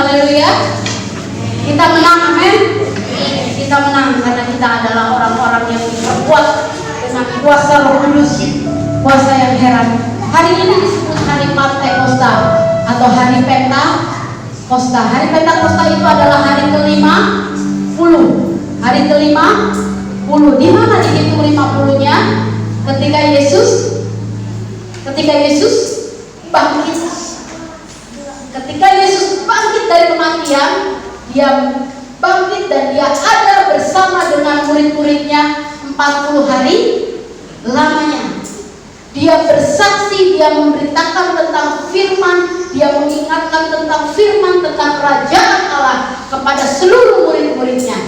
haleluya. Kita menang, amin. Kita menang karena kita adalah orang-orang yang diperkuat dengan kuasa Roh Kudus, kuasa yang heran. Hari ini disebut hari Pentakosta atau hari Pentakosta. Hari Pentakosta itu adalah hari ke-50. Hari ke-50. Di mana dihitung 50-nya? Ketika Yesus bangkit. Ketika Yesus bangkit dari kematian, dia bangkit dan dia ada bersama dengan murid-muridnya 40 hari lamanya. Dia bersaksi, dia memberitakan tentang firman, dia mengingatkan tentang firman, tentang kerajaan Allah kepada seluruh murid-muridnya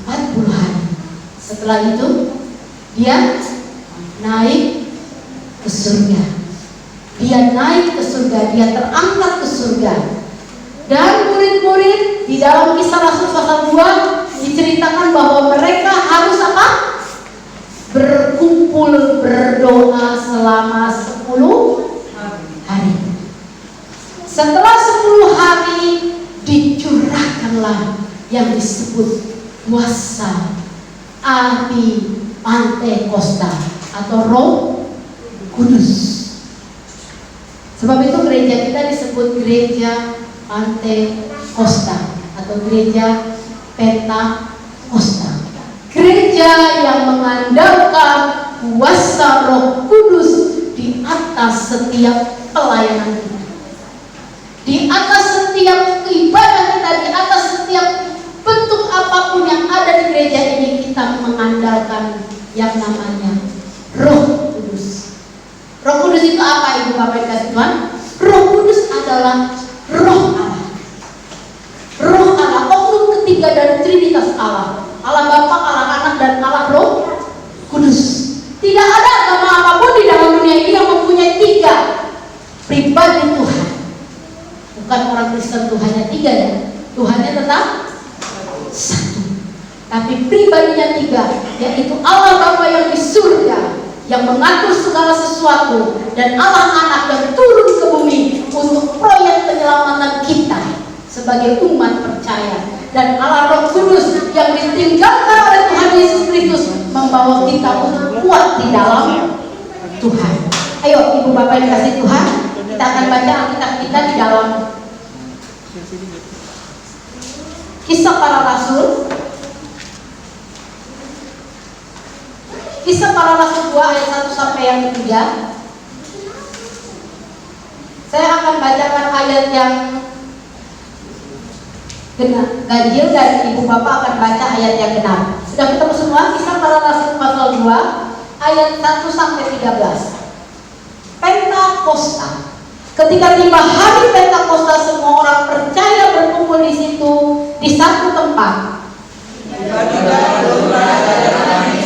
40 hari. Setelah itu dia naik ke surga. Dia naik ke surga, dia terangkat ke surga. Dan murid-murid di dalam Kisah Rasul pasal 2 diceritakan bahwa mereka harus apa? Berkumpul berdoa selama 10 hari. Setelah 10 hari dicurahkanlah yang disebut kuasa api Pentakosta atau Roh Kudus. Sebab itu gereja kita disebut gereja Pentakosta atau gereja Pentakosta. Gereja yang mengandalkan kuasa Roh Kudus di atas setiap pelayanan kita, di atas setiap ibadah kita, di atas setiap bentuk apapun yang ada di gereja ini. Kita mengandalkan yang namanya Roh Kudus. Roh Kudus itu apa, Ibu Bapak dikasih Tuhan? Roh Kudus adalah Roh Allah. Roh Allah, oknum ketiga dari Trinitas Allah. Allah Bapa, Allah Anak, dan Allah Roh Kudus. Tidak ada agama apapun di dalam dunia ini yang mempunyai 3 pribadi Tuhan. Bukan orang Kristen Tuhannya 3 ya. Tuhannya tetap 1. Tapi pribadinya 3, yaitu Allah Bapa yang di surga, yang mengatur segala sesuatu, dan Allah Anak yang turun ke bumi untuk proyek penyelamatan kita sebagai umat percaya, dan Allah Roh Kudus yang ditinggalkan oleh Tuhan Yesus Kristus membawa kita untuk kuat di dalam Tuhan. Ayo Ibu Bapak yang dikasih Tuhan, kita akan baca Alkitab kita di dalam Kisah Para Rasul. Kisah Para Rasul 2 ayat 1 sampai yang 3. Saya akan bacakan ayat yang ganjil dan Ibu Bapak akan baca ayat yang genap. Sudah ketemu semua? Kisah Para Rasul pasal 2 ayat 1 sampai 13. Pentakosta. Ketika tiba hari Pentakosta, semua orang percaya berkumpul di situ di satu tempat. Tiba-tiba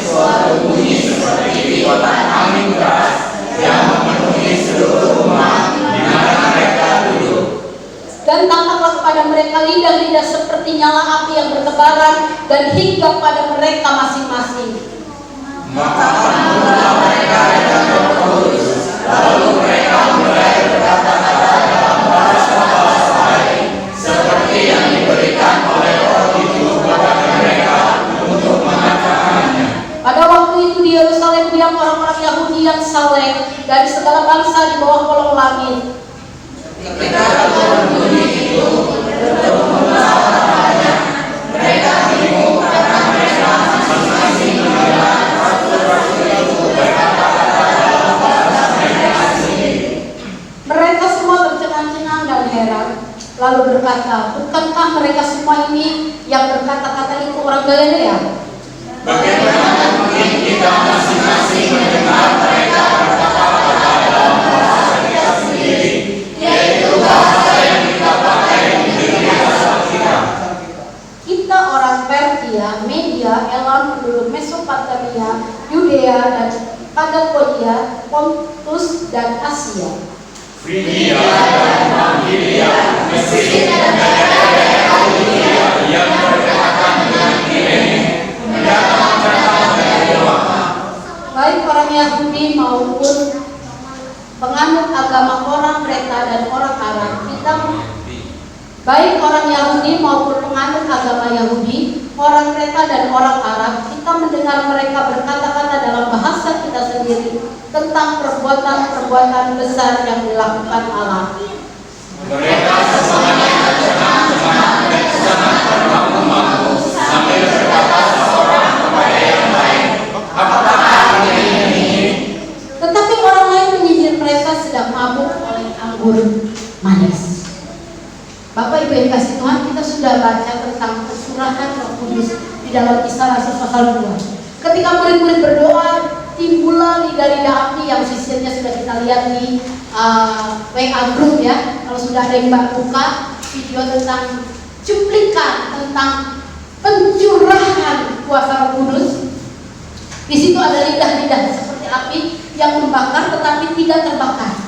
suatu bunyi seperti tiupan angin keras yang memenuhi seluruh rumah di mana mereka duduk. Dan tampaklah kepada mereka lidah-lidah seperti nyala api yang bertebaran dan hinggap pada mereka masing-masing. Maka penuhlah mereka dengan Roh Kudus, lalu mereka mulai berkata-kata dalam bahasa-bahasa lain seperti yang diberikan oleh Roh itu kepada mereka untuk mengatakannya. Pada waktu itu di Yerusalem diam orang-orang Yahudi yang saleh dari segala bangsa di bawah kolong langit. Ketika berbunyi itu, berkumpullah orang banyak. Mereka bingung karena mereka masing-masing mendengar rasul-rasul itu berkata-kata dalam bahasa mereka sendiri. Mereka semua tercengang-cengang dan heran, lalu berkata, bukankah mereka semua ini yang berkata-kata itu orang Galilea? Bagaimana mungkin kita masing-masing mendengar mereka berkata-kata dalam bahasa mereka sendiri, yaitu bahasa yang kita pakai di negeri asal kita. Kita orang Persia, Media, Elam, penduduk Mesopotamia, Yudea dan Pagapodia, Pontus dan Asia, Frigia dan Pamfilia, Mesir dan daerah Asia yang berdekatan dengan Kirene, mendatang-datang dari Roma. baik orang Yahudi maupun penganut agama orang Kreta dan orang Arab, kita baik orang Yahudi maupun penganut agama Yahudi, orang Kreta dan orang Arab, kita mendengar mereka berkata-kata dalam bahasa kita sendiri tentang perbuatan-perbuatan besar yang dilakukan Allah. Mereka semuanya tercengang-cengang dan sangat termangu-mangu sambil berkata seorang kepada yang lain, apakah ini? Tetapi orang lain menyindir mereka sedang mabuk oleh anggur manis. Bapak Ibu yang kasih Tuhan, kita sudah baca tentang kesurahan Roh Kudus di dalam Kisah Rasul pasal 2. Ketika murid-murid berdoa, timbullah lidah-lidah api yang sisirnya sudah kita lihat di WA group ya. Kalau sudah ada yang buka video tentang cuplikan tentang pencurahan kuasa Roh Kudus, di situ ada lidah-lidah seperti api yang membakar tetapi tidak terbakar.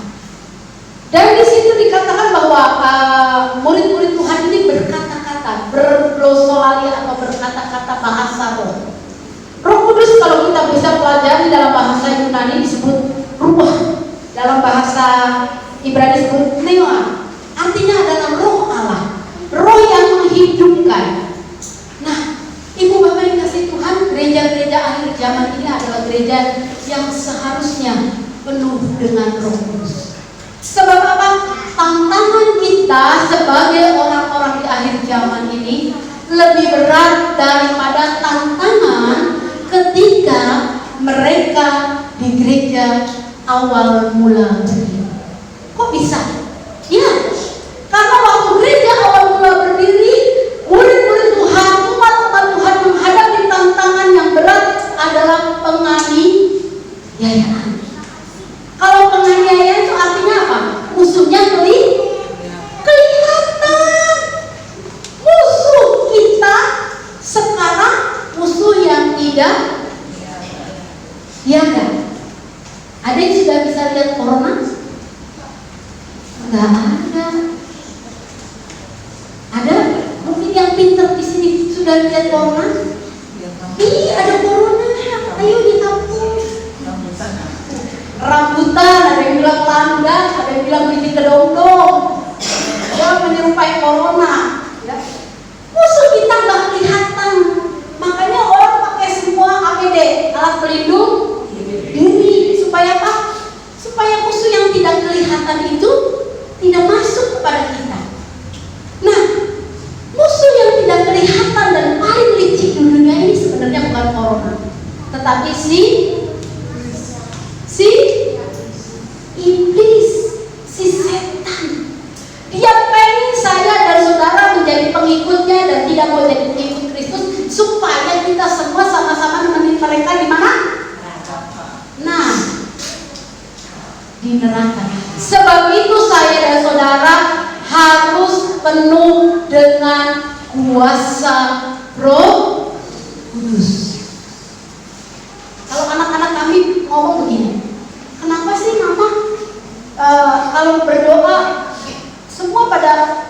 Dan di situ dikatakan bahwa murid-murid Tuhan ini berkata-kata, berglosolali atau berkata-kata bahasa roh. Roh Kudus kalau kita bisa pelajari dalam bahasa Yunani disebut ruah, dalam bahasa Ibrani disebut pneuma. Artinya adalah roh Allah, roh yang menghidupkan. Nah, Ibu Bapak yang kasih Tuhan, gereja-gereja akhir zaman ini adalah gereja yang seharusnya penuh dengan Roh Kudus. Sebab apa? Tantangan kita sebagai orang-orang di akhir zaman ini lebih berat daripada tantangan ketika mereka di gereja awal mula berdiri. Kok bisa? Ya, karena waktu gereja awal mula berdiri, murid-murid Tuhan, umat-umat Tuhan menghadapi tantangan yang berat adalah penganiayaan. Kalau penganiayaan itu artinya apa? Musuhnya kelihatan. Musuh kita sekarang musuh yang tidak tiada. Ada yang sudah bisa lihat corona? Enggak ada. Ada mungkin yang pintar di sini sudah lihat corona? Ih, ada corona. Ayo di kampung. Rambutan, ada yang bilang landas, ada yang bilang biji kedong-dong. Ya, menyerupai corona. Ya. Musuh kita nggak kelihatan. Makanya orang pakai semua APD, alat pelindung diri, supaya apa? Supaya musuh yang tidak kelihatan itu tidak masuk kepada kita. Nah, musuh yang tidak kelihatan dan paling licik di dunia ini sebenarnya bukan corona, tetapi si iblis, si setan. Dia pengen saya dan saudara menjadi pengikutnya dan tidak mau jadi pengikut Kristus, supaya kita semua sama-sama nemenin mereka di mana? Nah, di neraka. Sebab itu saya dan saudara harus penuh dengan kuasa Roh Kudus. Kalau anak-anak kami ngomong begini, kenapa sih mama kalau berdoa semua pada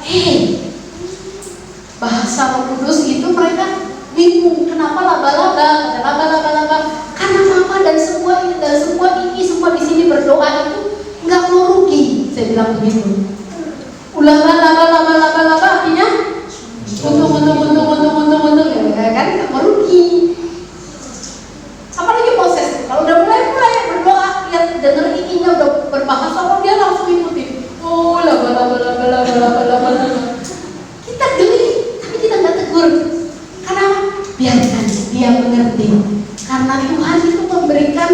hei, bahasa Roh Kudus gitu, mereka bingung kenapa laba-laba, karena mama dan semua ini semua di sini berdoa itu nggak mau rugi, saya bilang begitu. Laba artinya untung ya kan, nggak mau rugi. Apalagi proses, kalau udah mulai berdoa, lihat denger ikinya udah berbahasa, kalau dia langsung ikutin. Oh, laba. Kita geli, tapi kita nggak tegur. Karena biarkan dia mengerti. Karena Tuhan itu memberikan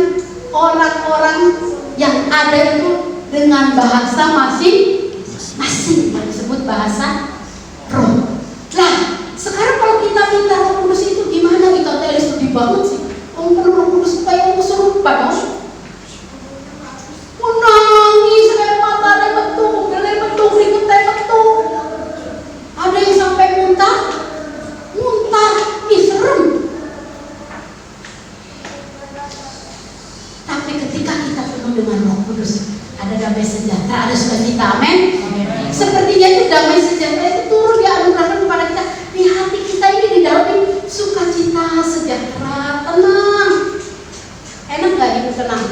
orang-orang yang ada itu dengan bahasa masing-masing, yang disebut bahasa roh. Nah, sekarang kalau kita minta Roh Kudus itu gimana? Kita teles lebih banget sih. Roh Kudus supaya kesurupan, menangis kayak mata ada betul, gelai betul, ribut betul. Ada yang sampai muntah, serem. Tapi ketika kita penuh dengan Roh Kudus, ada damai sejahtera, ada sukacita, amin. Sepertinya itu damai sejahtera itu turun dianugerahkan kepada kita. Di hati kita ini didalami sukacita, sejahtera, tenang. Enak gak hidup tenang?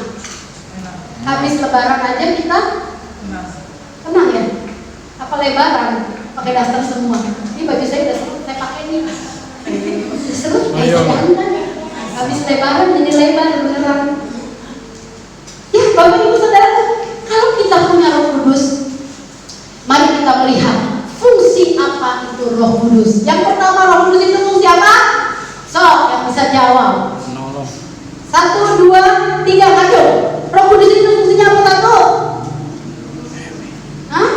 Habis lebaran aja kita tenang ya. lebaran, pakai daster semua. Ini baju saya udah serut, saya pakai ini. Serut, kan? Habis lebaran jadi lebar beneran. Ya, Bapak Ibu Saudara, kalau kita punya Roh Kudus, mari kita melihat fungsi apa itu Roh Kudus. Yang pertama, Roh Kudus itu fungsi apa? So, yang bisa jawab. 1, 2, 3, ayo. Roh Kudus itu fungsinya apa? 1. Hah?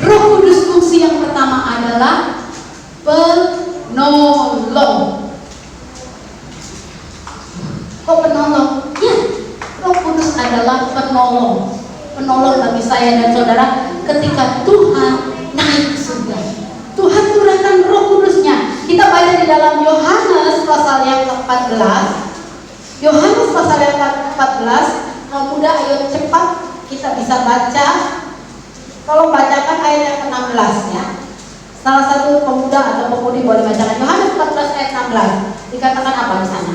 Roh Kudus fungsi yang pertama adalah penolong. Kok penolong? Ya, Roh Kudus adalah penolong. Penolong bagi saya dan saudara ketika Tuhan naik ke surga. Tuhan turunkan Roh Kudusnya. Kita baca di dalam Yohanes pasal yang ke-14. Yohanes pasal yang ke-14. Kalau mudah ayo cepat kita bisa baca. Kalau bacakan ayat yang ke-16 ya. Salah satu pemuda atau pemudi boleh bacakan Yohanes 14 ayat 16. Dikatakan apa di sana?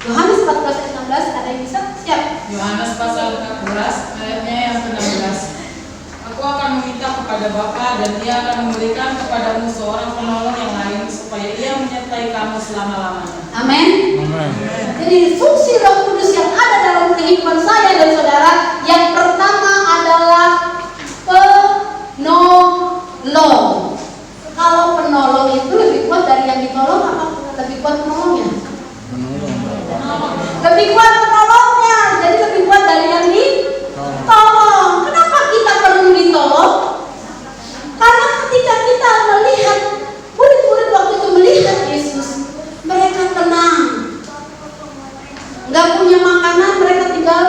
Yohanes 14 ayat 16, ada yang bisa? Siap. Yohanes pasal 14 ayatnya yang ke-16. Aku akan meminta kepada Bapa dan Dia akan memberikan kepadamu seorang penolong yang lain supaya Ia menyertai kamu selama-lamanya. Amin. Jadi fungsi Roh Kudus yang ada dalam kehidupan saya dan saudara yang pertama adalah penolong. Kalau penolong itu lebih kuat dari yang ditolong apa? Lebih kuat penolongnya? Lebih kuat penolongnya. Jadi lebih kuat dari yang ditolong. Kenapa kita perlu ditolong? Karena ketika kita melihat murid-murid waktu itu melihat Yesus, mereka tenang, nggak punya makanan, mereka tinggal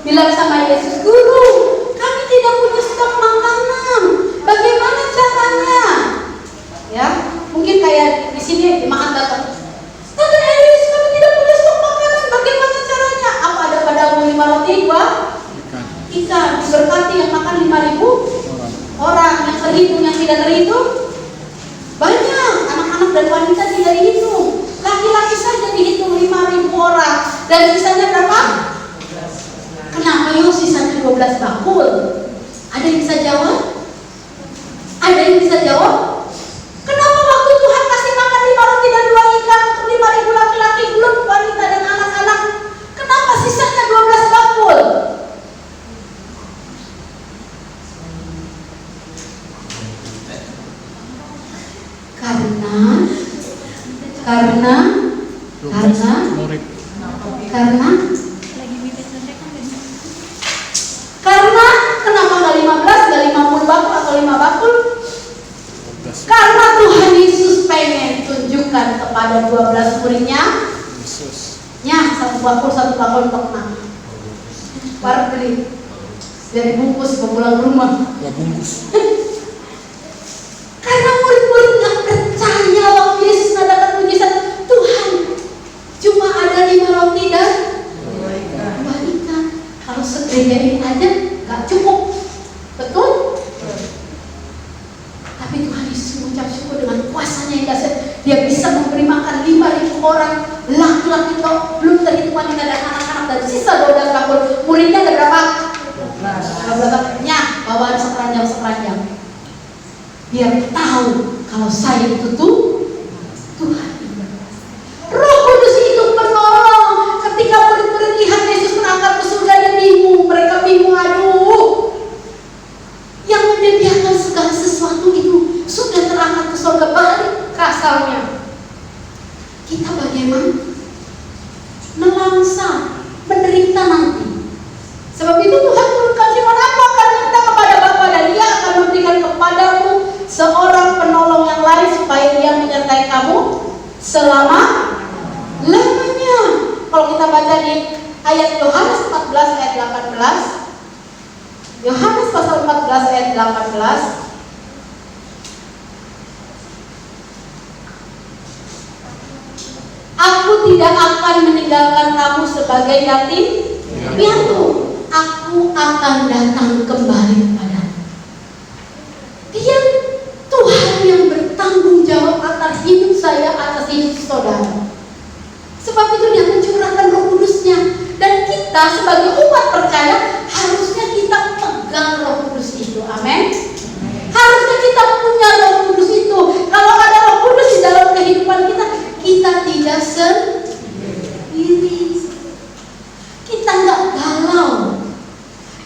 bilang sama Yesus, Guru, kami tidak punya stok makanan, bagaimana caranya? Ya, mungkin kayak di sini dimakan datang. Tante Elis, kami tidak punya stok makanan, bagaimana caranya? Apa ada padamu 5 roti 2 ikan? Diberkati yang makan 5.000 orang, yang terhitung yang tidak terhitung banyak, anak-anak dan wanita tidak dihitung, laki-laki saja dihitung 5.000 orang, dan sisanya berapa? Kenapa yuk sisanya 12 bakul? Ada yang bisa jawab? Ada yang bisa jawab? Kenapa waktu Tuhan kasih makan 5 roti dan 2 ikan untuk 5.000 laki-laki belum wanita dan anak-anak? Kenapa sisanya 12 bakul? Karena kenapa nggak 15, nggak 50 bakul atau 5 bakul? Karena Tuhan Yesus pengen tunjukkan kepada 12 muridnya, satu bakul untuk enam. Baru beli, biar dibungkus pulang ke rumah. Karena murid-murid nggak percaya waktu Yesus mengadakan mujizat. Tuhan, cuma ada 5 roti dan 2 ikan. Kalau segereja ini aja nggak cukup, betul? Tapi Tuhan Yesus mengucap syukur dengan kuasanya yang dahsyat. Dia bisa memberi makan 5.000 orang, laki-laki belum terhitung wanita dan anak-anak, dan sisa 12 bakul. Muridnya ada berapa? 12. Bawaan sekeranjang. Dia tahu kalau saya itu Tuhan. Roh Kudus itu penolong. Ketika murid-murid lihat Yesus terangkat ke surga, dia bingung. Mereka bingung, aduh. Yang menyediakan segala sesuatu itu sudah terangkat ke surga, balik ke asalnya. Kita bagaimana? Melangsa, menderita nanti. Sebab itu Tuhan turunkan firman, aku akan minta kepada Bapa dan Dia akan memberikan kepadamu seorang penolong yang lain supaya Dia menyertai kamu selama-lamanya. Kalau kita baca di ayat Yohanes 14 ayat 18, Yohanes pasal 14 ayat 18, aku tidak akan meninggalkan kamu sebagai yatim piatu. Aku akan datang kembali kepadamu. Dia Tuhan yang bertanggung jawab atas hidup saya, atas hidup saudara. Sebab itu Dia mencurahkan Roh Kudusnya, dan kita kita sebagai umat percaya harusnya kita pegang Roh Kudus itu. Amin. Harusnya kita punya Roh Kudus itu. Kalau ada Roh Kudus di dalam kehidupan kita, kita tidak sendiri. Kita nggak galau.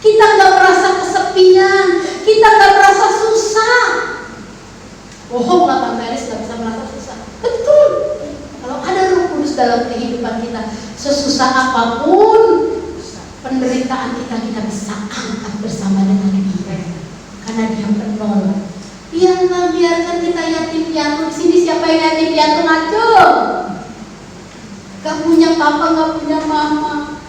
Kita nggak merasa kesepian. Kita nggak merasa susah. Bohong lah Tante Elis, nggak bisa merasa susah. Betul. Kalau ada Roh Kudus dalam kehidupan kita, sesusah apapun penderitaan kita, kita bisa angkat bersama dengan Dia. Karena Dia penolong. Biarkan kita yatim piatu. Di sini siapa yang yatim piatu ngaco? Gak punya papa, gak punya mama.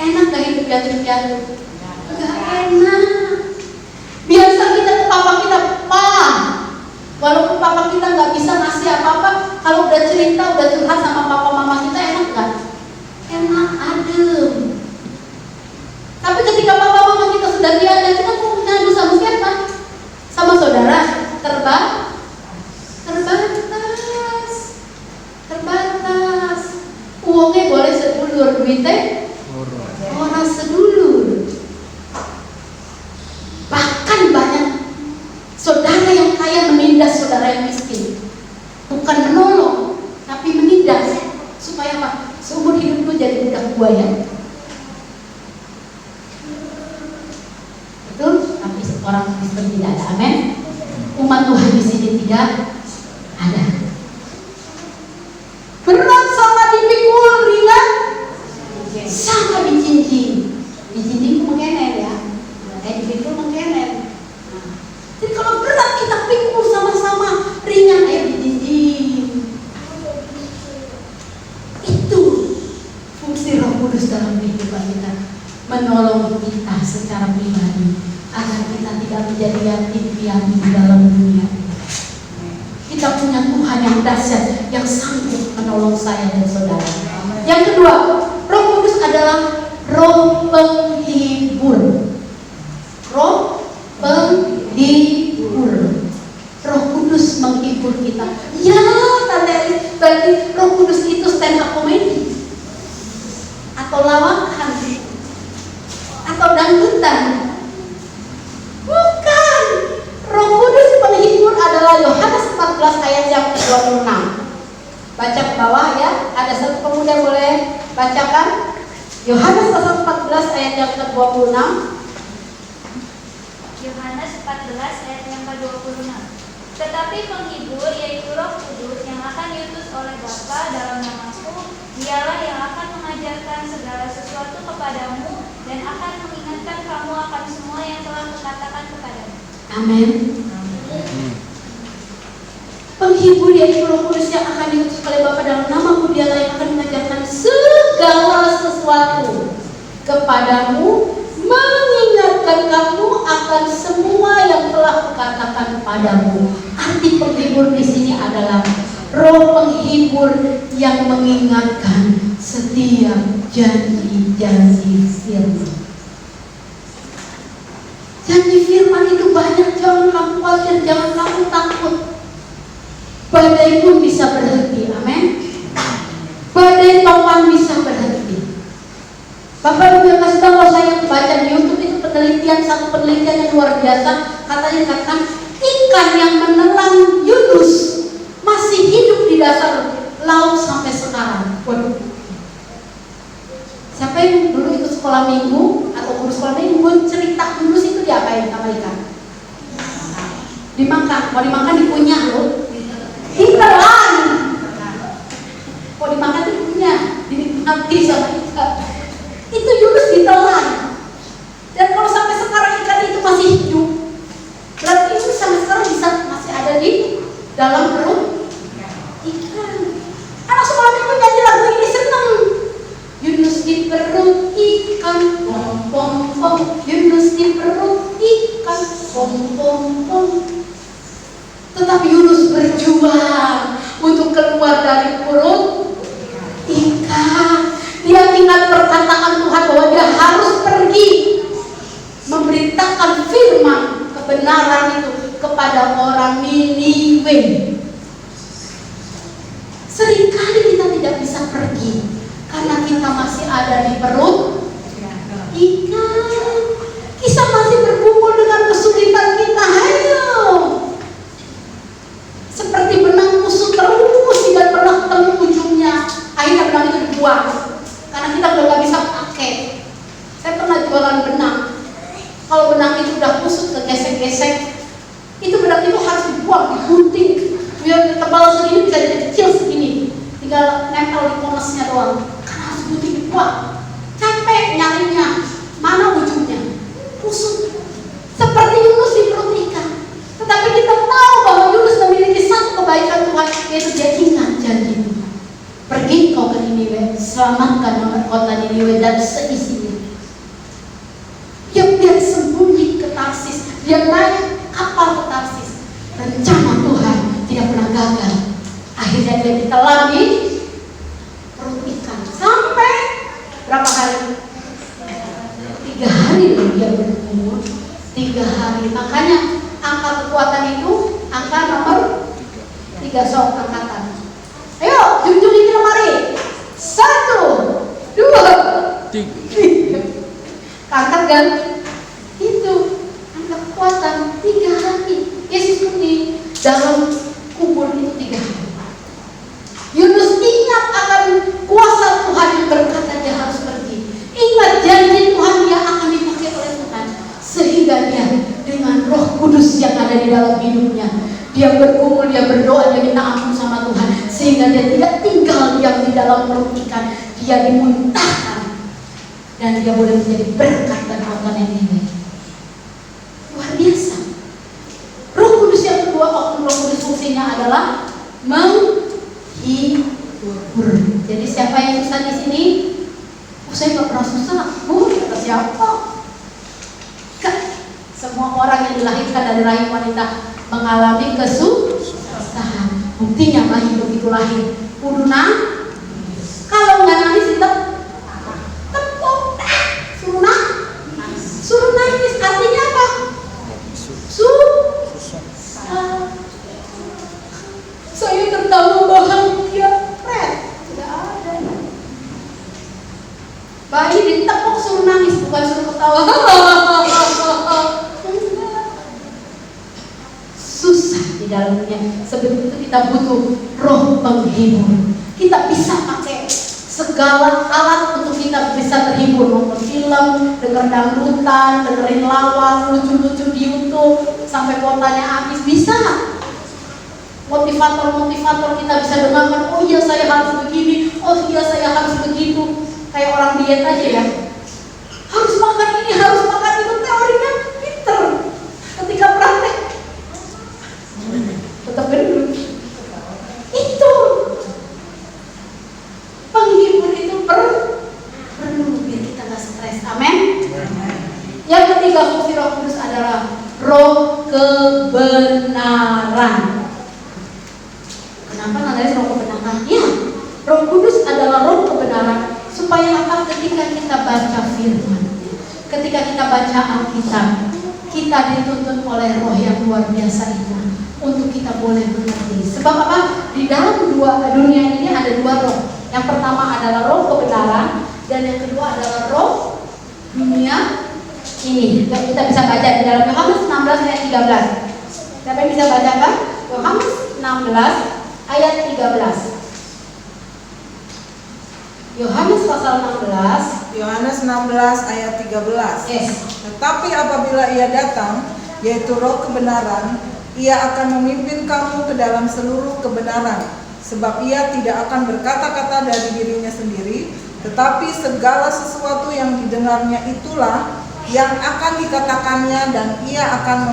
Enak gak hidup yatim piatu? Gak enak. Biasa kita ke papa kita, "Pa." Walaupun papa kita nggak bisa ngasih apa-apa, kalau udah cerita, udah curhat sama papa mama kita, enak nggak? Enak, adem. Tapi ketika papa mama kita sudah tiada, kita mau ngadu sama siapa? Sama saudara? Terbatas. Uangnya boleh sedulur, duitnya orang sedulur. Bahkan banyak saudara yang kaya menindas saudara yang miskin. Bukan menolong, tapi menindas. Supaya apa? Seumur hidup itu jadi budak buaya. Betul? Tapi orang Kristen tidak ada. Amin. Umat Tuhan di sini tidak ada. Berat sama dipikul, ringan sama dijinjing. Dijinjing itu mengkener ya. Dipikul mengkener. Jadi kalau berat kita pikul sama-sama, ringan dijinjing. Itu fungsi Roh Kudus dalam kehidupan kita, menolong kita secara pribadi agar kita tidak menjadi yatim piatu di dalam dunia. Kita punya Tuhan yang dahsyat, yang sanggup menolong saya dan saudara. Yang kedua, Roh Kudus adalah Roh penghibur. Roh penghibur. Roh Kudus menghibur kita. Ya, Tante Elis, berarti Roh Kudus itu stand up comedy atau lawakan atau dangdutan? Bukan. Roh Kudus penghibur adalah Yohanes 14 ayat yang ke-26. Baca ke bawah ya. Ada satu pemuda boleh bacakan Yohanes pasal 14 ayat yang ke-26. Yohanes 14 ayat yang ke-26. Tetapi penghibur, yaitu Roh Kudus yang akan diutus oleh Bapa dalam namaku, Dialah yang akan mengajarkan segala sesuatu kepadamu dan akan mengingatkan kamu akan semua yang telah kukatakan kepadamu. Amin. Penghibur, yaitu Roh Kudus yang akan diutus oleh Bapa dalam namaku, Dialah yang akan mengajarkan segala sesuatu kepadamu, mengingatkan kamu akan semua yang telah kukatakan padamu. Arti penghibur di sini adalah Roh penghibur yang mengingatkan setiap janji-janji firman. Janji firman itu banyak, jangan kamu khawatir, jangan kamu takut. Badai pun bisa berhenti, amin. Badai topan bisa berhenti. Bapak Ibu yang kasih tahu, saya baca di YouTube itu satu penelitian yang luar biasa. Katanya katakan ikan yang menelan Yunus masih hidup di dasar laut sampai sekarang. Waduh. Siapa yang dulu ikut sekolah minggu atau guru sekolah minggu cerita Yunus itu diapain sama ikan? Dimakan. Mau dimakan dikunyah loh. Ditelan. Mau dimakan itu dikunyah, dinikmati sama ikan. Itu Yunus ditelan. Dan kalau sampai sekarang ikan itu masih hidup, berarti itu sampai sekarang masih ada di dalam perut ikan. Anak sekolah minggu nyanyi lagu ini seneng. Yunus di perut ikan, pom pom pom. Yunus di perut ikan, pom pom pom. Tetapi Yunus berjuang untuk keluar dari perut ikan. Dia ingat perkataan Tuhan bahwa dia harus pergi memberitakan firman kebenaran itu kepada orang Niniwe. Seringkali kita tidak bisa pergi karena kita masih ada di perut Niniwe, selamatkan kota Niniwe dan seisinya. Dia sembunyi ke Tarsis, dia naik kapal ke Tarsis. Rencana Tuhan tidak pernah gagal. Akhirnya dia ditelan di perut ikan sampai berapa hari? 3 hari loh dia berumur. 3 hari. Makanya angka kekuatan itu angka nomor 3. Sok angkatan. Ayo, junjung ini lemari. 1, 2, 3. Angkat kan? Itu angka kekuatan 3 hari. Yesus pun di dalam kubur itu 3 hari. Yunus ingat akan kuasa Tuhan yang berkata dia harus pergi. Ingat janji Tuhan dia akan dipakai oleh Tuhan. Sehingga dia dengan Roh Kudus yang ada di dalam hidupnya, dia bergumul, dia berdoa, dia minta ampun sama Tuhan. Sehingga dia tidak tinggal diam di dalam perut ikan. Dia dimuntahkan. Dan dia boleh menjadi berkat dan kota Niniwe. Luar biasa. Roh Kudus yang kedua, Roh Kudus fungsinya adalah menghibur. Jadi siapa yang susah di sini? Saya nggak pernah susah. Kata siapa? Semua orang yang dilahirkan dari rahim wanita mengalami kesusahan. Buktinya bayi begitu lahir, kudu nangis. Kalau nggak nangis tetap tepuk, suruh nangis. Artinya apa? Susah. Saya tertawa bahagia, tidak ada. Bayi ditepuk suruh nangis, bukan suruh ketawa. Susah di dalamnya. Sebelum itu kita butuh roh penghibur. Kita bisa pakai segala alat untuk kita bisa terhibur. Nonton film, denger dangdutan, dengerin lawak, lucu-lucu di YouTube sampai kuotanya habis, bisa. Motivator kita bisa dengarkan, oh iya saya harus begini, oh iya saya harus begitu. Kayak orang diet aja ya, harus makan ini, harus makan itu, teorinya pinter. Ketika praktek tetap gendut. Itu penghibur itu perlu biar kita gak stres. Amin. Yang ketiga fungsi Roh Kudus adalah roh kebenaran. Kenapa namanya roh kebenaran? Ya, Roh Kudus adalah roh kebenaran. Supaya apa? Ketika kita baca firman, ketika kita baca Alkitab, kita dituntun oleh roh yang luar biasa itu untuk kita boleh mengerti. Sebab apa? Di dalam dunia ini ada 2 roh. Yang pertama adalah roh kebenaran, dan yang kedua adalah roh dunia ini. Kita bisa baca di dalam Yohanes 16 ayat 13. Siapa yang bisa bacakan? Yohanes 16 ayat 13. Yohanes pasal 16. Yohanes 16 ayat 13. Yes. Tetapi apabila ia datang, yaitu roh kebenaran, ia akan memimpin kamu ke dalam seluruh kebenaran. Sebab ia tidak akan berkata-kata dari dirinya sendiri, tetapi segala sesuatu yang didengarnya itulah yang akan dikatakannya, dan ia akan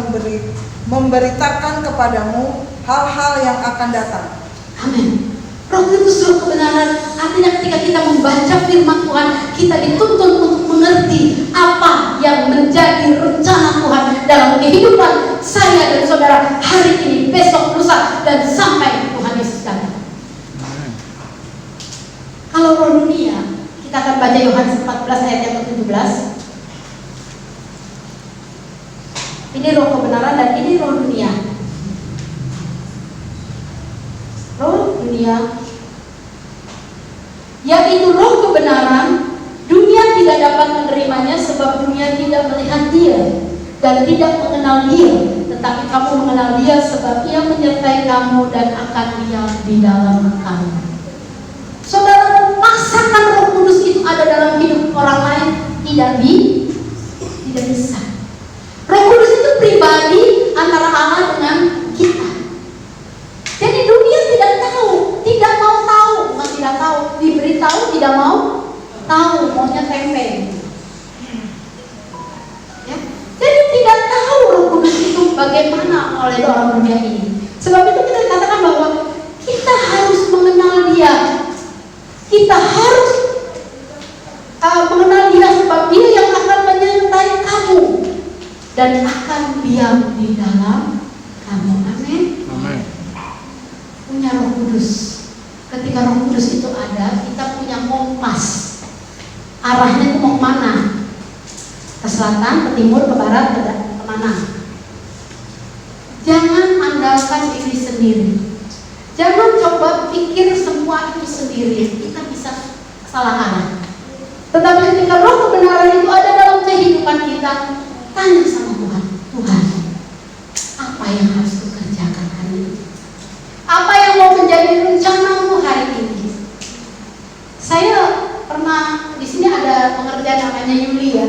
memberitakan kepadamu hal-hal yang akan datang. Amin. Roh Kudus, roh kebenaran, artinya ketika kita membaca firman Tuhan, kita dituntun untuk mengerti apa yang menjadi rencana Tuhan dalam kehidupan saya dan saudara hari ini, besok, lusa, dan sampai Tuhan Yesus datang. Kalau roh dunia, kita akan baca Yohanes 14 ayat yang ke-17. Ini roh kebenaran dan ini roh dunia. Roh dunia, yaitu roh kebenaran, dunia tidak dapat menerimanya sebab dunia tidak melihat dia dan tidak mengenal dia, tetapi kamu mengenal dia sebab ia menyertai kamu dan akan diam di dalam kamu. Saudara, masakan Roh Kudus itu ada dalam hidup orang lain tidak bisa. Roh Kudus itu pribadi antara Allah dengan kita. Jadi dunia tidak tahu, tidak mau tahu, bukan tidak tahu, diberitahu tidak mau tahu, maunya tempe. Ya? Jadi tidak tahu Roh Kudus itu bagaimana oleh orang dunia ini. Sebab itu kita katakan bahwa kita harus mengenal Dia. Kita harus mengenal Dia, sebab Dia yang akan menyertai kamu dan akan diam di dalam kamu. Amin. Amin. Punya Roh Kudus. Ketika Roh Kudus itu ada, kita punya kompas. Arahnya itu mau kemana? Ke selatan, ke timur, ke barat, kemana? Jangan andalkan diri sendiri. Jangan coba pikir semua itu sendiri. Kita bisa salah arah. Tetapi ketika roh kebenaran itu ada dalam kehidupan kita, tanya sama Tuhan, Tuhan, apa yang harus kukerjakan hari ini? Apa yang mau menjadi rencanamu hari ini? Saya pernah di sini ada pengerjaan namanya Yuli ya.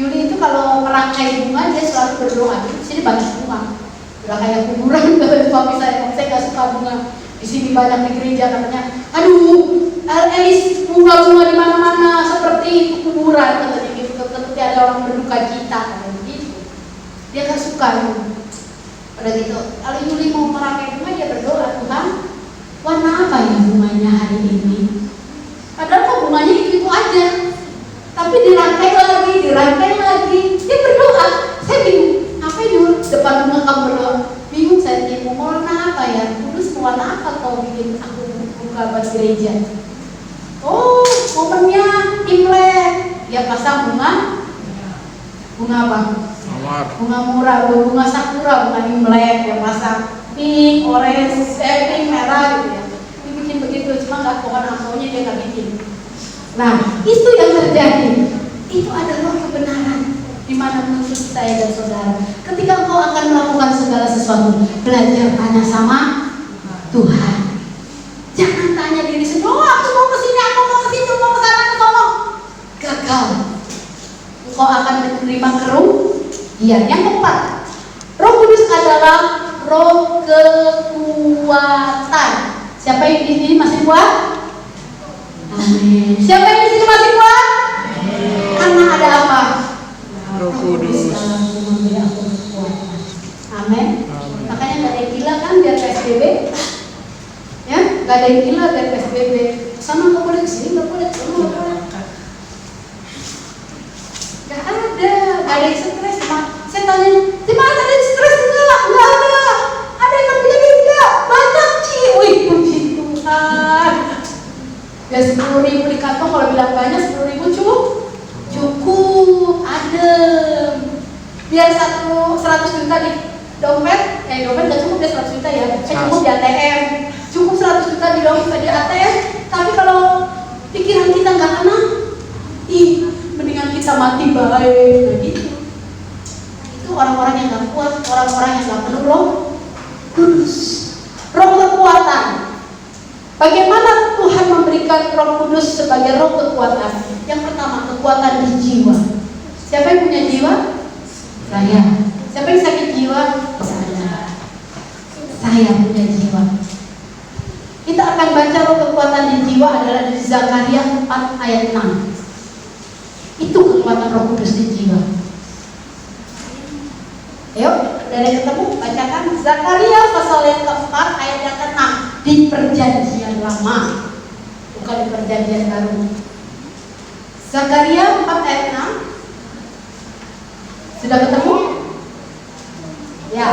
Yuli itu kalau merangkai bunga dia selalu berdoa. Di sini banyak bunga. Udah kayak kuburan suami saya nggak suka bunga. Di sini banyak di gereja katanya, aduh, Elis bunga-bunga di mana-mana seperti itu kuburan katanya gitu. Seperti ada orang berduka cita katanya gitu. Dia nggak suka itu. Pada gitu, kalau Yuli mau merangkai bunga dia berdoa, Tuhan, warna apa ya bunganya hari ini? Padahal kok bunganya itu aja, tapi dirangkai lagi. Dia berdoa, saya bingung, apa Yul? Depan bunga kamu berdoa, bingung saya mau warna apa ya? Kudus warna apa kau bikin aku buka buat gereja? Oh, momennya Imlek, dia pasang bunga apa? Bunga murah, bunga sakura, bunga Imlek, dia pasang pink, orange, pink, merah gitu ya. Dia bikin begitu, cuma nggak pohon angkonya dia nggak bikin. Nah, itu yang terjadi. Itu adalah kebenaran di mana menuntut saya dan saudara. Ketika engkau akan melakukan segala sesuatu, belajar tanya sama Tuhan. Jangan tanya diri sendiri, oh aku mau ke sini, aku mau ke situ, mau ke sana, ke sono. Gagal. Engkau akan menerima kerugian. Yang keempat, Roh Kudus adalah roh kekuatan. Siapa yang di sini masih kuat? Amin. Siapa yang di sini masih kuat? Karena ada apa? Roh Kudus. Memberi aku kekuatan. Amin. Makanya nggak ada yang gila kan biar PSBB. Ya, nggak ada yang gila biar PSBB. Sana nggak boleh, kesini nggak boleh, sana nggak boleh. Nggak ada yang stres. Saya tanya, di mana ada yang stres? Nggak ada. Ada yang nggak punya duit nggak? Banyak Ci. Wih, puji Tuhan. Ya 10.000 di kantong, kalau bilang banyak 10.000 cukup, adem. Biar 100 juta di dompet nggak cukup deh 100 juta ya, cukup di ATM, cukup 100 juta di dompet di ATM. Tapi kalau pikiran kita nggak kena, mendingan kita mati baik, gitu. Itu orang-orang yang nggak kuat, orang-orang yang nggak penuh Roh Kudus, roh kekuatan. Bagaimana Tuhan memberikan Roh Kudus sebagai roh kekuatan? Yang pertama, kekuatan di jiwa. Siapa yang punya jiwa? Saya. Siapa yang sakit jiwa? Saya punya jiwa. Kita akan baca roh kekuatan di jiwa adalah di Zakaria 4 ayat 6. Itu kekuatan Roh Kudus di jiwa. Ayo, udah ada ketemu? Bacakan Zakaria pasal yang keempat ayat yang ke-6 di perjanjian lama, bukan di perjanjian baru. Zakaria 4 ayat 6. Sudah ketemu? Ya.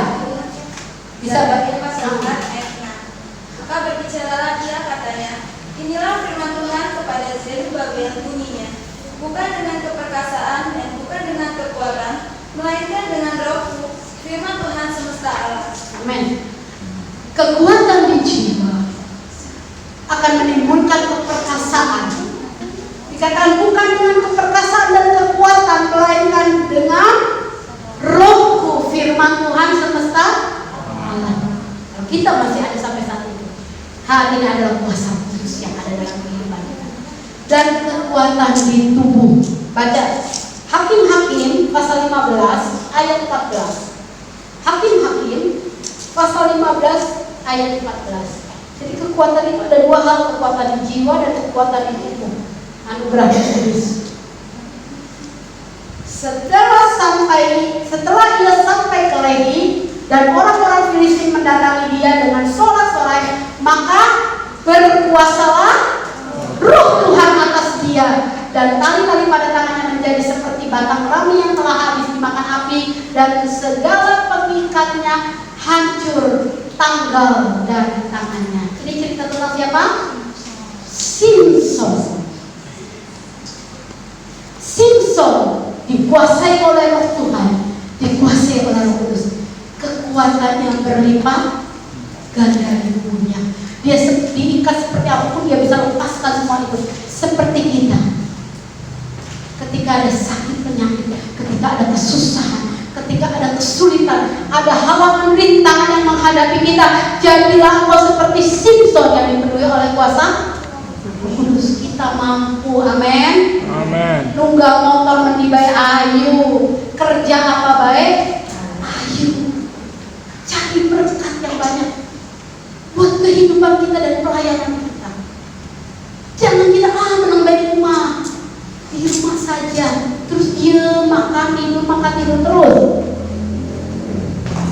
Bisa Zakaria pasal 4 ayat 6. Maka berbicaralah dia katanya, inilah firman Tuhan kepada Zerubabel bunyinya, bukan dengan keperkasaan dan bukan dengan kekuatan, melainkan dengan rohku, firman Tuhan semesta alam. Amin. Kekuatan di jiwa akan menimbulkan keperkasaan. Dikatakan bukan dengan keperkasaan dan kekuatan, melainkan dengan rohku, firman Tuhan semesta alam. Kita masih ada sampai saat itu. Hal ini adalah kuasa kudus yang ada dalam kehidupan kita. Dan kekuatan di tubuh. Baca Hakim-Hakim pasal 15 ayat 14. Hakim-Hakim pasal 15 ayat 14. Jadi kekuatan itu ada dua hal, kekuatan di jiwa dan kekuatan di tubuh. Anugerah kudus. Setelah ia sampai ke Lehi dan orang-orang Filistin mendatangi dia dengan sorak-sorai, maka berkuasalah Roh Tuhan atas dia, dan tali-tali pada tangannya menjadi seperti batang rami yang telah habis dimakan api, dan segala pengikatnya hancur tanggal dari tangannya. Ini cerita tentang siapa? Simson. Simson dikuasai oleh Roh Tuhan, dikuasai oleh Roh Kudus. Kekuatannya berlipat ganda di tubuhnya. Dia diikat seperti apapun, dia bisa lepaskan semua itu. Seperti kita, ketika ada sakit penyakit, ketika ada kesusahan, ketika ada kesulitan, ada halangan rintangan yang menghadapi kita, jadilah engkau seperti Simson yang dipenuhi oleh kuasa Kudus. Kita mampu, amin. Amin. Nunggang motor mendibai ayu, kerja apa baik ayu, cari berkat yang banyak buat kehidupan kita dan pelayanan kita. Jangan kita menang baik rumah, di rumah saja, terus diem, makan tidur terus.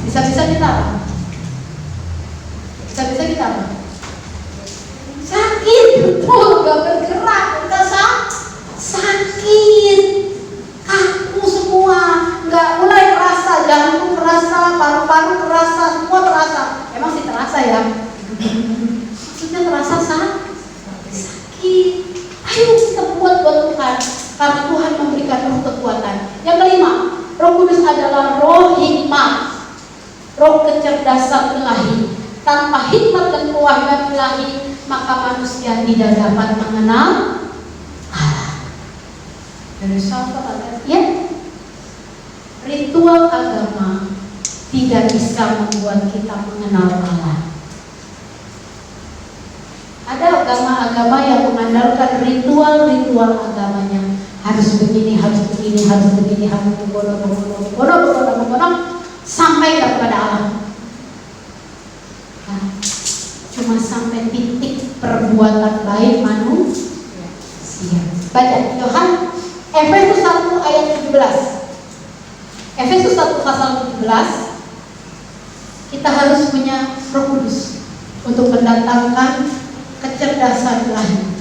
Bisa-bisa kita apa? Bisa-bisa kita apa? Sakit, betul, gak bergerak, kita sakit, kaku semua, nggak mulai terasa, jantung terasa, paru-paru terasa, semua terasa. Emang sih terasa ya? Maksudnya terasa sakit. Ayo kita buat Tuhan, karena Tuhan memberikan roh kekuatan. Yang kelima, Roh Kudus adalah roh hikmat, roh kecerdasan ilahi. Tanpa hikmat dan kewahyuan ilahi, maka manusia tidak dapat mengenal Allah. Dari sahabat ya, ritual agama tidak bisa membuat kita mengenal Allah. Ada agama-agama yang mengandalkan ritual agamanya, harus begini, harus begini, harus begini, harus begono, sampai kepada Allah. Nah, cuma sampai titik perbuatan baik manusia. Baca Efesus 1 ayat 17. Efesus 1 pasal 17. Kita harus punya Roh Kudus untuk mendatangkan kecerdasan ilahi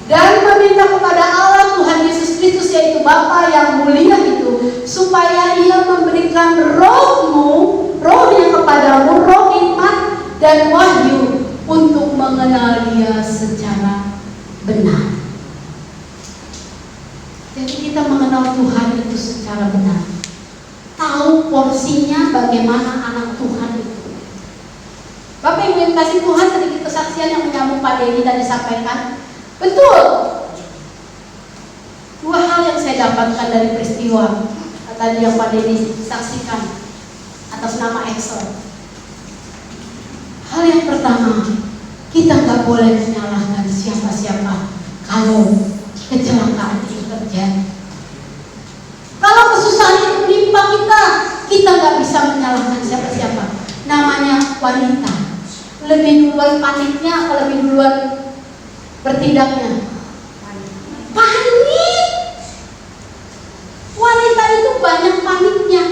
dan meminta kepada Allah Tuhan Yesus Kristus, yaitu Bapa yang mulia itu, supaya Ia memberikan rohmu, rohnya kepadamu, roh hikmat dan wahyu untuk mengenal Dia secara benar. Jadi kita mengenal Tuhan itu secara benar, tahu porsinya bagaimana anak Tuhan itu. Bapak Ibu yang kasih Tuhan, sedikit kesaksian yang menyambung Pak Denny tadi sampaikan. Betul, dua hal yang saya dapatkan dari peristiwa tadi yang Pak Denny saksikan atas nama Excel. Hal yang pertama, kita nggak boleh menyalahkan siapa-siapa kalau kecelakaan itu terjadi. Kalau kesusahan itu menimpa kita nggak bisa menyalahkan siapa-siapa. Namanya wanita. Lebih duluan paniknya atau lebih duluan bertindaknya? Panik. Wanita itu banyak paniknya.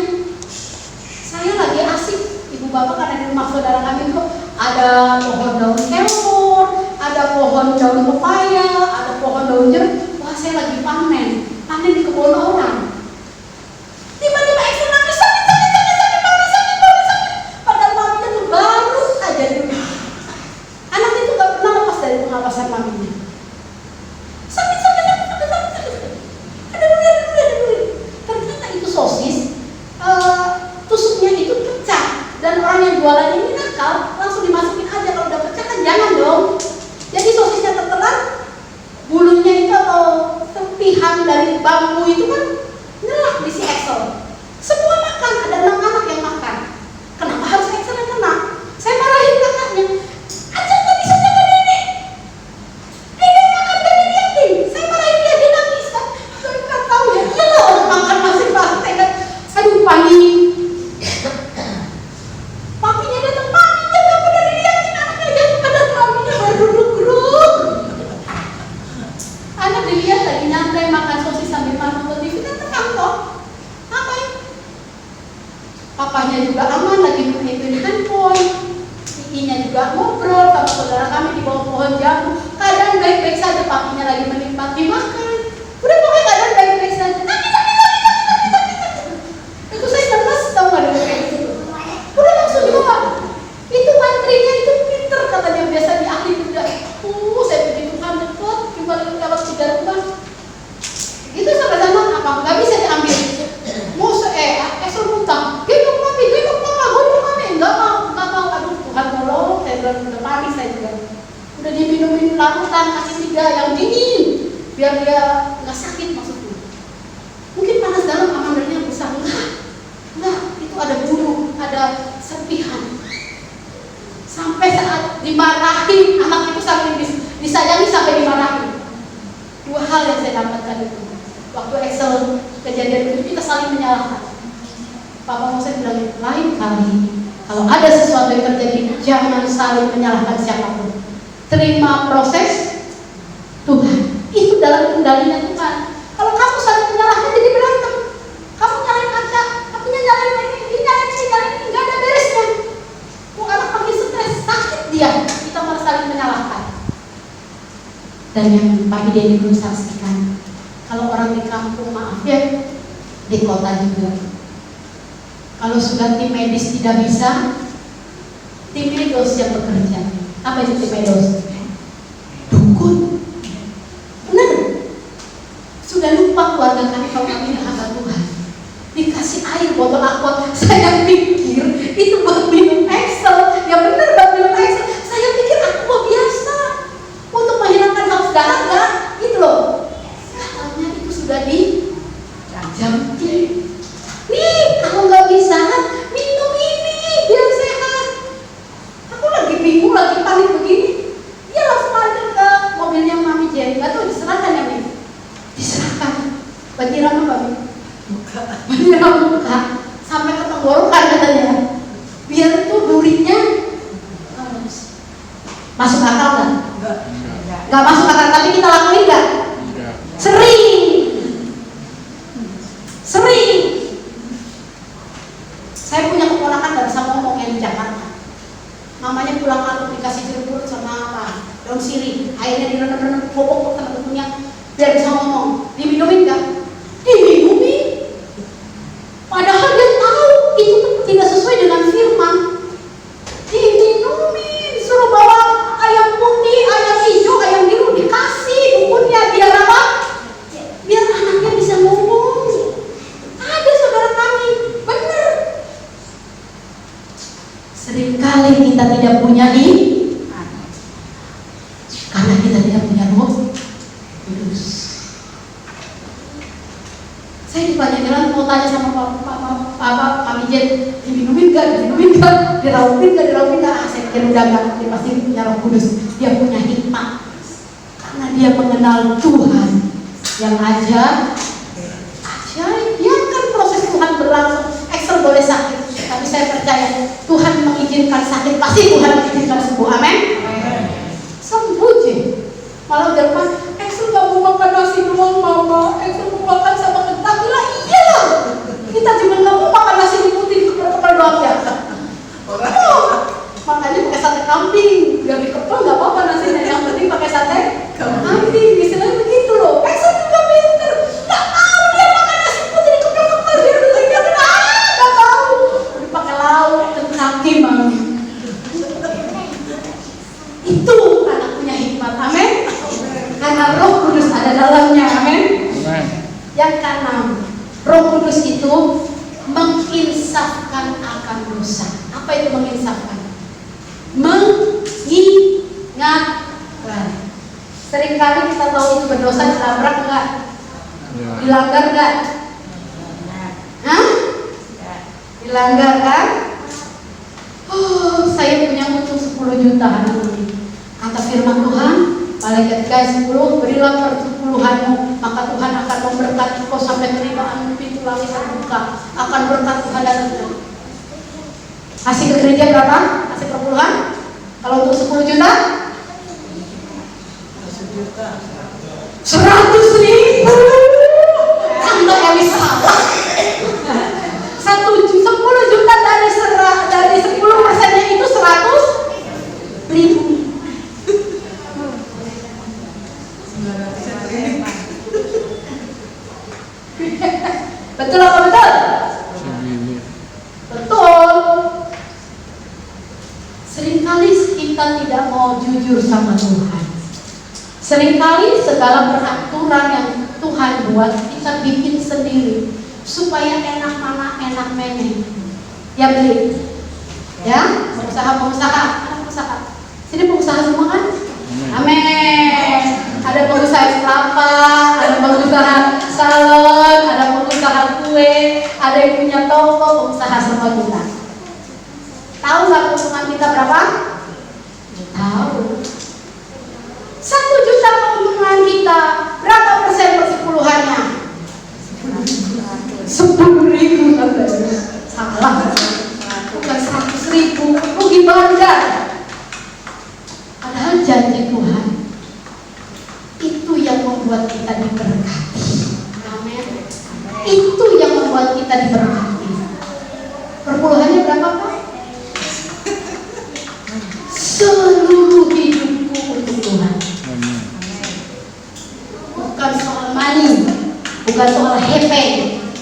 Saya lagi asik, ibu bapak kan ada di rumah saudara kami itu ada pohon daun kelor, ada pohon daun pepaya, ada pohon daun jeruk. Wah, saya lagi panen di kebun orang. Tiba-tiba Excel nangis, sakit, padahal maminya tuh baru aja dulu. Anak itu gak pernah lepas dari pengawasan maminya. Sakit. Ada duri. Ternyata itu sosis, tusuknya itu pecah. Dan orang yang jualan ini nakal, langsung dimasukin aja. Kalau udah pecah kan jangan dong. Jadi sosisnya tertelan, bulunya itu atau serpihan dari bambu itu kan nyelak di si Excel. Semua makan, ada 6 anak yang makan. Kenapa harus Excel yang kena? Saya marahin kakaknya. Aja gak bisa jaga Dede. Dede makan dan diliatin. Saya marahin dia nangis kan. Saya gak tahu ya. Iya lah, orang makan masih pasti kan. Aduh, panik. Papinya datang, papinya gak pernah diliatin anaknya. Dia kadang maminya berduduk-duduk. Anak dilihat lagi nyantai makan sosis sambil nonton TV, kan tenang kok. Ngapain? Papanya juga aman lagi menghidupin handphone. istrinya juga ngobrol sama saudara kami di bawah pohon jambu. Keadaan baik-baik saja, papinya lagi menikmati makan. Udah pokoknya keadaan baik-baik saja. Itu saya lemes tau gak dengan kayak gitu. Udah langsung dibawa. Itu mantrinya itu pinter katanya, biasa di ahli udah. Saya puji Tuhan cepet kembali lewat 3 rumah. Itu sama-sama apa? Gak bisa diambil. Mau esok muntah. Gendong mami, gondong mami. Gak mau. Aduh Tuhan tolong. Saya bilang udah panik saya juga. Udah diminum larutan kasih 3 yang dingin. Biar dia gak sakit maksudnya. Mungkin panas dalam amandelnya besar. Enggak, itu ada bulu, ada serpihan. Sampai saat dimarahi, anak itu saling disayangi sampai dimarahi. 2 hal yang saya dapatkan itu. Waktu Excel kejadian itu kita saling menyalahkan. Papa Musa bilang lain kali kalau ada sesuatu yang terjadi jangan saling menyalahkan siapapun. Terima proses Tuhan. Itu dalam kendalinya Tuhan. Kalau kamu saling menyalahkan jadi berantem. Kamu nyalain kaca, kamunya nyalain ini, nggak ada beresnya. Mau anak panggil stres, sakit dia. Kita malah saling menyalahkan. Dan yang pagi dia belum saksikan. Kalau orang di kampung, maaf ya, di kota juga. Kalau sudah tim medis tidak bisa, tim medis yang bekerja. Apa itu tim medis? Dukun. Benar. Sudah lupa keluarga kami kalau kami hamba Tuhan. Dikasih air botol aqua. Saya pikir itu buat minum Excel. Ya benar buat minum Excel. Saya pikir aqua biasa untuk menghilangkan haus dahaga. Itu loh. Sudah dijam. Nih, kalau nggak bisa minum ini biar sehat. Aku lagi bingung, lagi panik begini. Dia langsung aja ke mobilnya Mami Jerry. Nggak tahu diserahkan ya nih. Diserahkan. Banjiran apa nih? Banjiran muka. Sampai ke tenggorokan katanya. Biar itu durinya masuk akal nggak? Nggak masuk akal, tapi kita lakuin nggak? Sering. Saya punya keponakan gak bisa ngomong yang di Jakarta. Mamanya pulang kampung dikasih jeruk sama apa? Daun sirih. Airnya direndam-rendam bobok sama temennya biar bisa ngomong. Diminumin gak? Diminumin. Padahal dia tahu itu tidak sesuai dengan firman. Diminumin. Disuruh bawa ayam putih, ayam hijau, ayam biru dikasih dukunnya biar apa? Biar anaknya bisa ngomong. Ada saudara kami, benar. Seringkali kita tidak punya karena kita tidak punya Roh Kudus. Saya di banyak jalan mau tanya sama Papa Mami Jen, diminumin gak, dirautin gak. Saya pikir udah gak, dia pasti punya Roh Kudus. Dia punya hikmat karena dia mengenal Tuhan yang ajaib. Biarkan proses Tuhan berlangsung. Excel boleh sakit, tapi saya percaya Tuhan mengizinkan sakit, pasti Tuhan mengizinkan sembuh. Amin. Sembuh je. Malah di depan Excel gak mau makan nasi doang mama, Excel mau makan sama kentang. Bilang iyalah, kita juga gak mau makan nasi putih kepel doang ya. Makanya pakai sate kambing, biar dikepel gak apa-apa nasinya, yang penting pakai sate kambing. Istilahnya begitu loh. Excel juga pinter, gak mau dia makan nasi putih dikepel-kepel biar dia gak mau. Dipakai lauk kentang mami. Itu anak punya hikmat. Amin. Karena Roh Kudus ada dalamnya. Amin. Yang keenam, Roh Kudus itu menginsafkan akan dosa. Apa itu menginsafkan? Mengingatkan. Seringkali kita tahu itu berdosa, dilabrak enggak? Dilanggar enggak? Hah? Dilanggar kan? Saya punya untung 10 juta hari ini. Kata firman Tuhan, Malaikat 10, berilah perpuluhanmu, maka Tuhan akan memberkati kau sampai penerimaan pintu langit terbuka. Akan berkat Tuhan datang. Kasih ke gereja berapa? Kasih perpuluhan? Kalau untuk 10 juta? 100.000. Tante Elizabeth. 10 juta dari 10%-nya itu 100 Betul apa betul? Betul. Seringkali kita tidak mau jujur sama Tuhan. Seringkali segala peraturan yang Tuhan buat kita bikin sendiri supaya enak mana enak mana. Ya beli. Ya, pengusaha-pengusaha, ada pengusaha. Sini pengusaha semua kan? Amin. Ada pengusaha es kelapa, ada pengusaha salon, ada pengusaha kue, ada yang punya toko, pengusaha semua kita. Tahu nggak keuntungan kita berapa? Tahu. 1 juta keuntungan kita, berapa persen persepuluhannya? 10.000 katanya. Salah. Bukan 100.000, rugi bandar. Padahal janji Tuhan itu yang membuat kita diberkati. Amin. Itu yang membuat kita diberkati. Perpuluhannya berapa Pak? Seluruh hidupku untuk Tuhan. Bukan soal money, bukan soal heaven,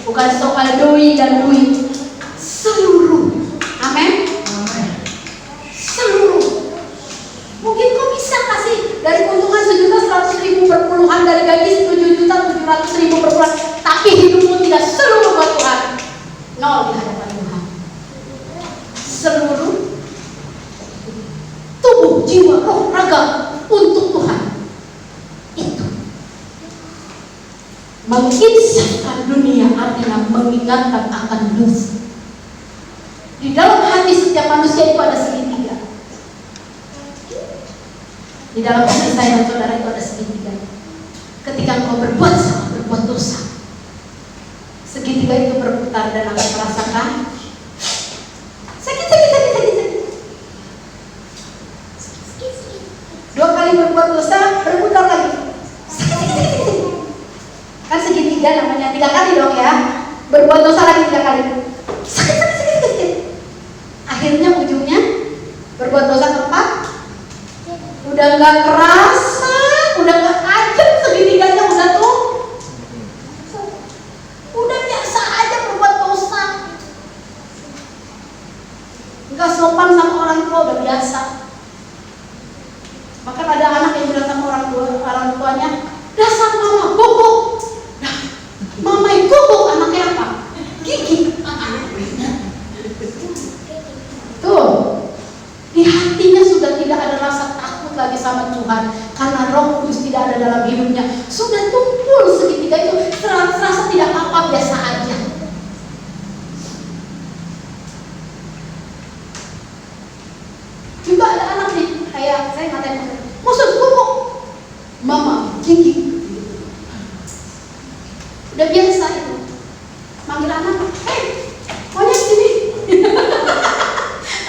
bukan soal doi dan duit. Seluruh. Amin. Seluruh. Mungkin kau bisa kasih dari keuntungan 1.100.000 perpuluhan dari gaji 7.700.000 perpuluhan, tapi hidupmu tidak seluruh buat Tuhan. Nol di hadapan Tuhan. Seluruh tubuh, jiwa, roh, raga untuk Tuhan. Itu menginsafkan dunia artinya mengingatkan akan dosa. Di dalam hati setiap manusia itu ada segitiga. Di dalam hati saya dan saudara itu ada segitiga. Ketika engkau berbuat salah, berbuat dosa, segitiga itu berputar dan akan merasakan sakit. 2 kali berbuat dosa, berputar lagi. Sakit. Kan segitiga namanya 3 kali dong ya. Berbuat dosa lagi 3 kali. Sakit. Akhirnya ujungnya berbuat dosa keempat, udah nggak kerasa, udah nggak tajam segitiganya, udah biasa aja berbuat dosa, nggak sopan sama orang tua, udah biasa. Bahkan ada anak yang bilang sama orang tuanya, dasar mama gogok. Nah, mama yang gogok anaknya apa? Gigi. Tuh, di hatinya sudah tidak ada rasa takut lagi sama Tuhan karena Roh Kudus tidak ada dalam hidupnya. Sudah tumpul segitiga itu, terasa tidak apa-apa, biasa aja. Juga ada anak nih, kayak saya ngatain, musuh guguk, mama gigi. Udah biasa itu. Manggil anak, monyet sini.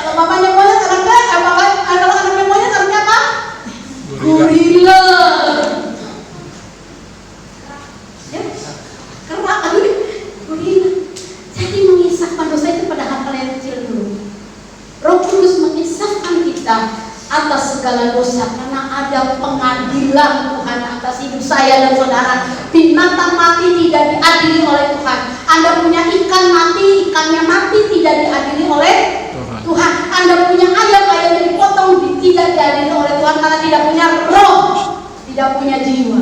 Kalau mamanya monyet, kalau anaknya monyet, anaknya apa? Gorila. Ya, kerak, gorila. Jadi mengisahkan dosa itu pada hal-hal yang kecil dulu. Roh Kudus mengisahkan kita atas segala dosa karena ada pengadilan Tuhan atas hidup saya dan saudara. Binatang mati tidak diadili oleh Tuhan. Anda punya ikan mati, ikannya mati tidak diadili oleh Tuhan. Anda punya ayam yang dipotong tidak diadili oleh Tuhan karena tidak punya roh, tidak punya jiwa.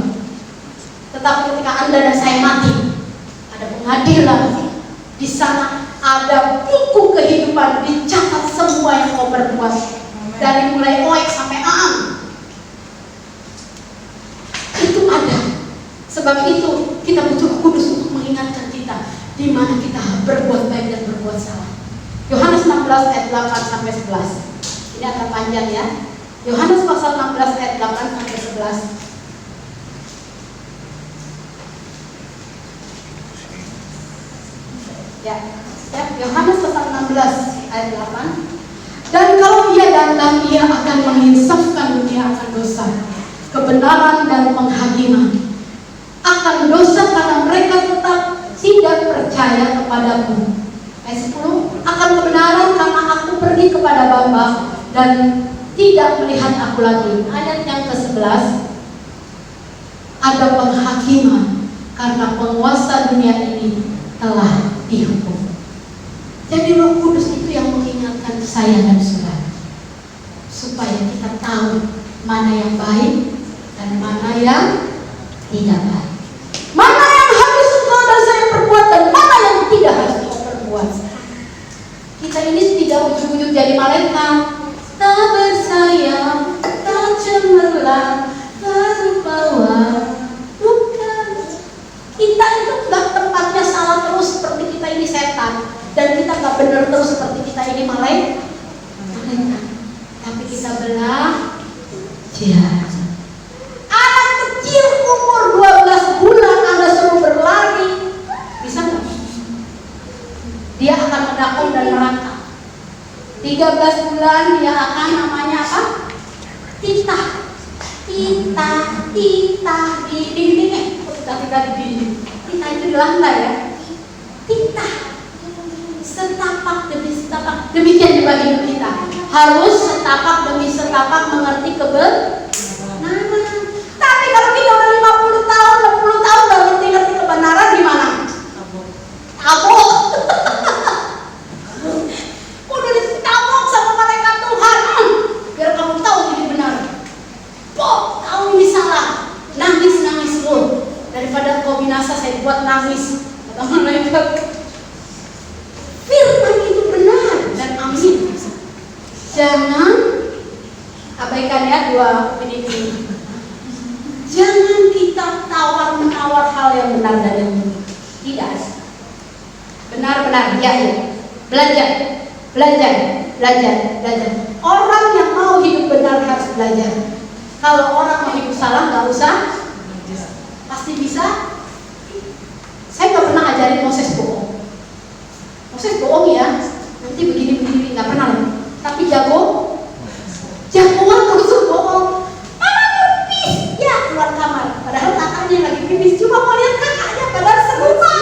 Tetapi ketika Anda dan saya mati, ada pengadilan. Di sana ada buku kehidupan, dicatat semua yang kau berbuat, dari mulai oek sampai aang. Itu ada. Sebab itu kita butuh Kudus untuk mengingatkan kita di mana kita berbuat baik dan berbuat salah. Yohanes 16 ayat 8 sampai 11. Ini agak panjang ya. Yohanes pasal 16 ayat 8 sampai 11. Ya, Yohanes pasal 16 ayat 8. Dan kalau ia datang, ia akan menginsafkan dunia akan dosa, kebenaran dan penghakiman. Akan dosa karena mereka tetap tidak percaya kepadaku. Ayat 10, akan kebenaran karena aku pergi kepada Bapa dan tidak melihat aku lagi. Ayat yang ke-11, ada penghakiman karena penguasa dunia ini telah dihukum. Jadi Roh Kudus itu yang mengingatkan saya dan saudara, supaya kita tahu mana yang baik dan mana yang tidak baik, mana yang harus engkau dan saya perbuat dan mana yang tidak harus engkau perbuat. Kita ini tidak ujung-ujung jadi malaikat, tak bersayap, tak cemerlang, tak rupawan, bukan. Kita itu gak tempatnya salah terus seperti kita ini setan, dan kita gak benar terus seperti kita ini malaikat. Tapi kita belajar. Anak kecil umur 12 bulan Anda suruh berlari, bisa nggak? Dia akan mendakung dan merangkak. 13 bulan dia akan namanya apa? Titah di dinding. Titah di dinding. Titah itu di lantai ya. Titah setapak demi setapak. Demikian juga hidup kita. Harus setapak demi setapak mengerti kebenaran. Tapi kalau kita udah 50 tahun, 60 tahun udah ngerti kebenaran, gimana? Tabok. Udah ditabok sama malaikat Tuhan. Biar kamu tahu ini benar. Kamu ini salah. Nangis lu. Daripada kau binasa, saya buat nangis. Kata malaikat. Firman itu benar dan amin. Jangan abaikan ya dua ini. Jangan kita tawar-menawar hal yang benar dan yang buruk. Tidak. Benar-benar ya. Belajar. Orang yang mau hidup benar harus belajar. Kalau orang mau hidup salah nggak usah. Pasti bisa. Saya nggak pernah ajarin Moses bohong. Moses bohong ya. Nanti begini nggak pernah. Tapi jagoan terus bohong. Mama pipis, ya keluar kamar. Padahal kakaknya lagi pipis, cuma mau lihat kakaknya, padahal serumah.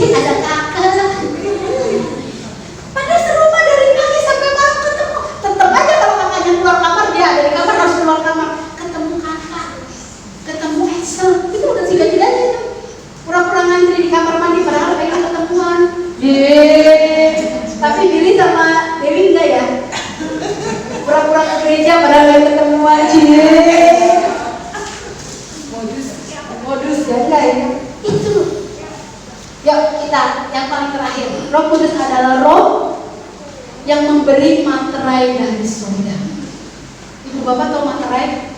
Ada kakak. Padahal serumah dari pagi sampai malam ketemu. Tetap aja kalau kakaknya keluar kamar, dia dari kamar harus keluar kamar. Ketemu kakak, ketemu Excel, itu udah tiga-tiganya itu. Pura-pura ngantri di kamar mandi, padahal pengen ketemuan. Tapi Billy sama Dewi enggak ya? Pura-pura ke gereja padahal pengen ketemuan. Modus ya enggak ya? Itu. Yuk kita yang paling terakhir. Roh Kudus adalah roh yang memberi materai dari surga. Ibu bapak tahu materai?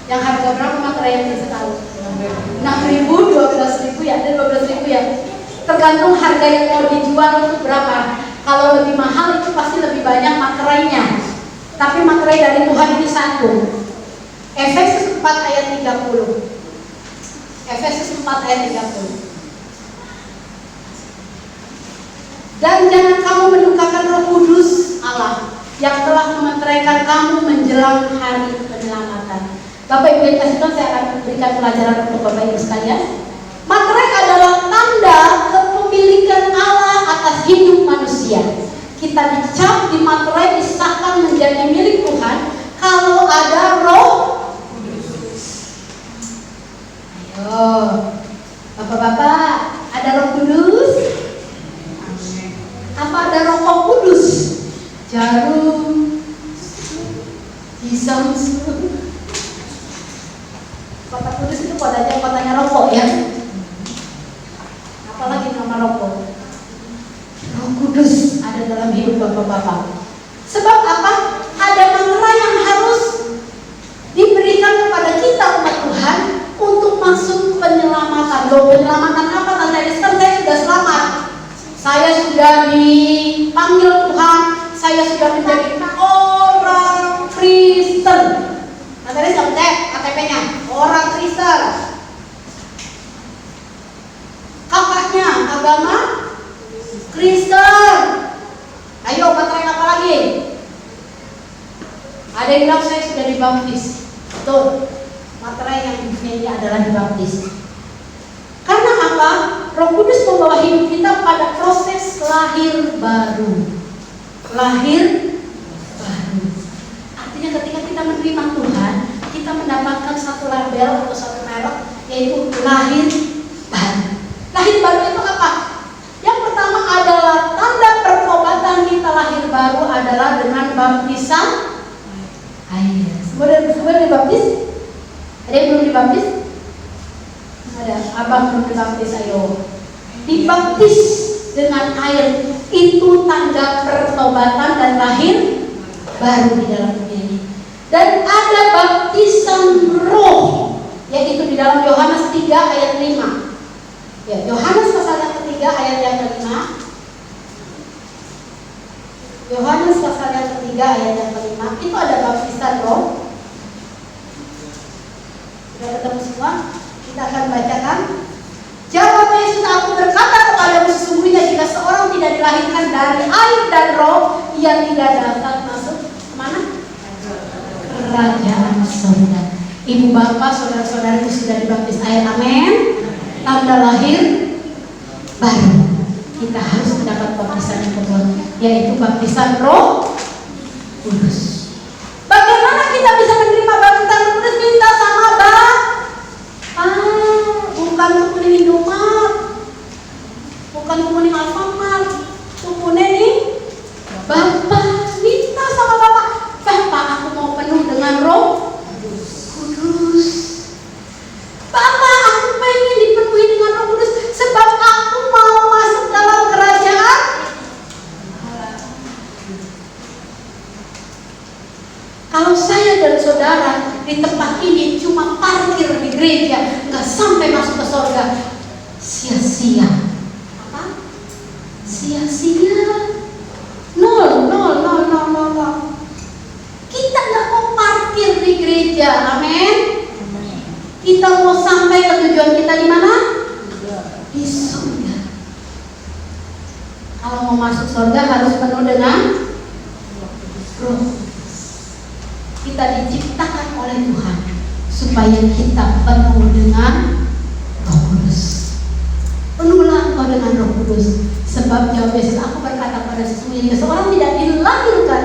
Yang harga berapa materai yang bisa tahu? 6.000, 12.000 ya, ada 12.000 ya. Tergantung harga yang mau dijual itu berapa. Kalau lebih mahal itu pasti lebih banyak materainya. Tapi materai dari Tuhan ini satu. Efesus 4 ayat 30. Efesus 4 ayat 30. Dan jangan kamu mendukakan Roh Kudus Allah yang telah memeteraikan kamu menjelang hari penyelamatan. Bapak Ibu yang kasih tahu, saya akan memberikan pelajaran untuk Bapak Ibu sekalian. Materai adalah tanda kepemilikan Allah atas hidup manusia. Kita dicap, dimaterai, disahkan menjadi milik Tuhan kalau ada Roh Kudus. Ayo, Bapak-bapak, ada Roh Kudus? Apa ada Roh Kudus? Jarum, pisang. Kota Kudus itu kotanya rokok ya. Apalagi nama rokok. Roh Kudus ada dalam hidup bapak-bapak. Sebab apa? Ada materai yang harus diberikan kepada kita umat Tuhan untuk masuk penyelamatan. Loh, penyelamatan apa? Tante Esther, saya sudah selamat. Saya sudah dipanggil Tuhan. Saya sudah menjadi orang Kristen. Tante Esther, cek KTP-nya. Orang Kristen. Kakaknya agama Kristen. Ayo, materai apa lagi? Ada yang bilang saya sudah dibaptis. Betul. Materai yang ini adalah dibaptis. Karena apa? Roh Kudus membawa hidup kita pada proses lahir baru. Lahir baru. Artinya ketika kita menerima Tuhan, kita mendapatkan satu label atau satu merek, yaitu lahir baru. Lahir baru itu untuk apa? Yang pertama adalah tanda pertobatan kita lahir baru adalah dengan baptisan air. Semua dibaptis? Ada yang belum dibaptis? Ada, abang belum dibaptis, ayo. Dibaptis dengan air itu tanda pertobatan dan lahir baru di dalam dunia ini. Dan ada baptisan roh, yaitu di dalam Yohanes 3 ayat 5. Ya, Yohanes pasal yang ketiga ayat yang kelima. Yohanes pasal yang ketiga ayat yang kelima itu ada baptisan roh. Sudah ketemu semua? Kita akan bacakan. Jawab Yesus, aku berkata kepadamu, sesungguhnya jika seorang tidak dilahirkan dari air dan roh, ia tidak dapat masuk kemana? Kerajaan surga. Ibu bapak, saudara-saudaraku sudah dibaptis air, amin. Tanda lahir baru. Kita harus mendapat baptisan yang kedua, yaitu baptisan roh kudus. Bagaimana kita bisa menerima baptisan roh kudus? Minta sama bukan tukunin Indomaret, bukan tukunin Alfamart, tukunin nih Bapak. Minta sama Bapak, Bapak aku mau penuh dengan roh kudus. Bapak aku pengen dipenuhi dengan roh kudus, sebab aku mau masuk dalam kerajaan. Kalau saya dan saudara di tempat ini cuma parkir di gereja, nggak sampai masuk ke surga, sia-sia. Apa? Sia-sia. Nol. Kita nggak mau parkir di gereja, amin. Kita mau sampai ke tujuan kita di mana? Di surga. Kalau mau masuk surga harus penuh dengan roh. Kita diciptakan oleh Tuhan supaya kita penuh dengan Roh Kudus. Penuhlah engkau dengan Roh Kudus. Sebab jawab Yesus, aku berkata pada sesungguhnya jika seorang tidak dilahirkan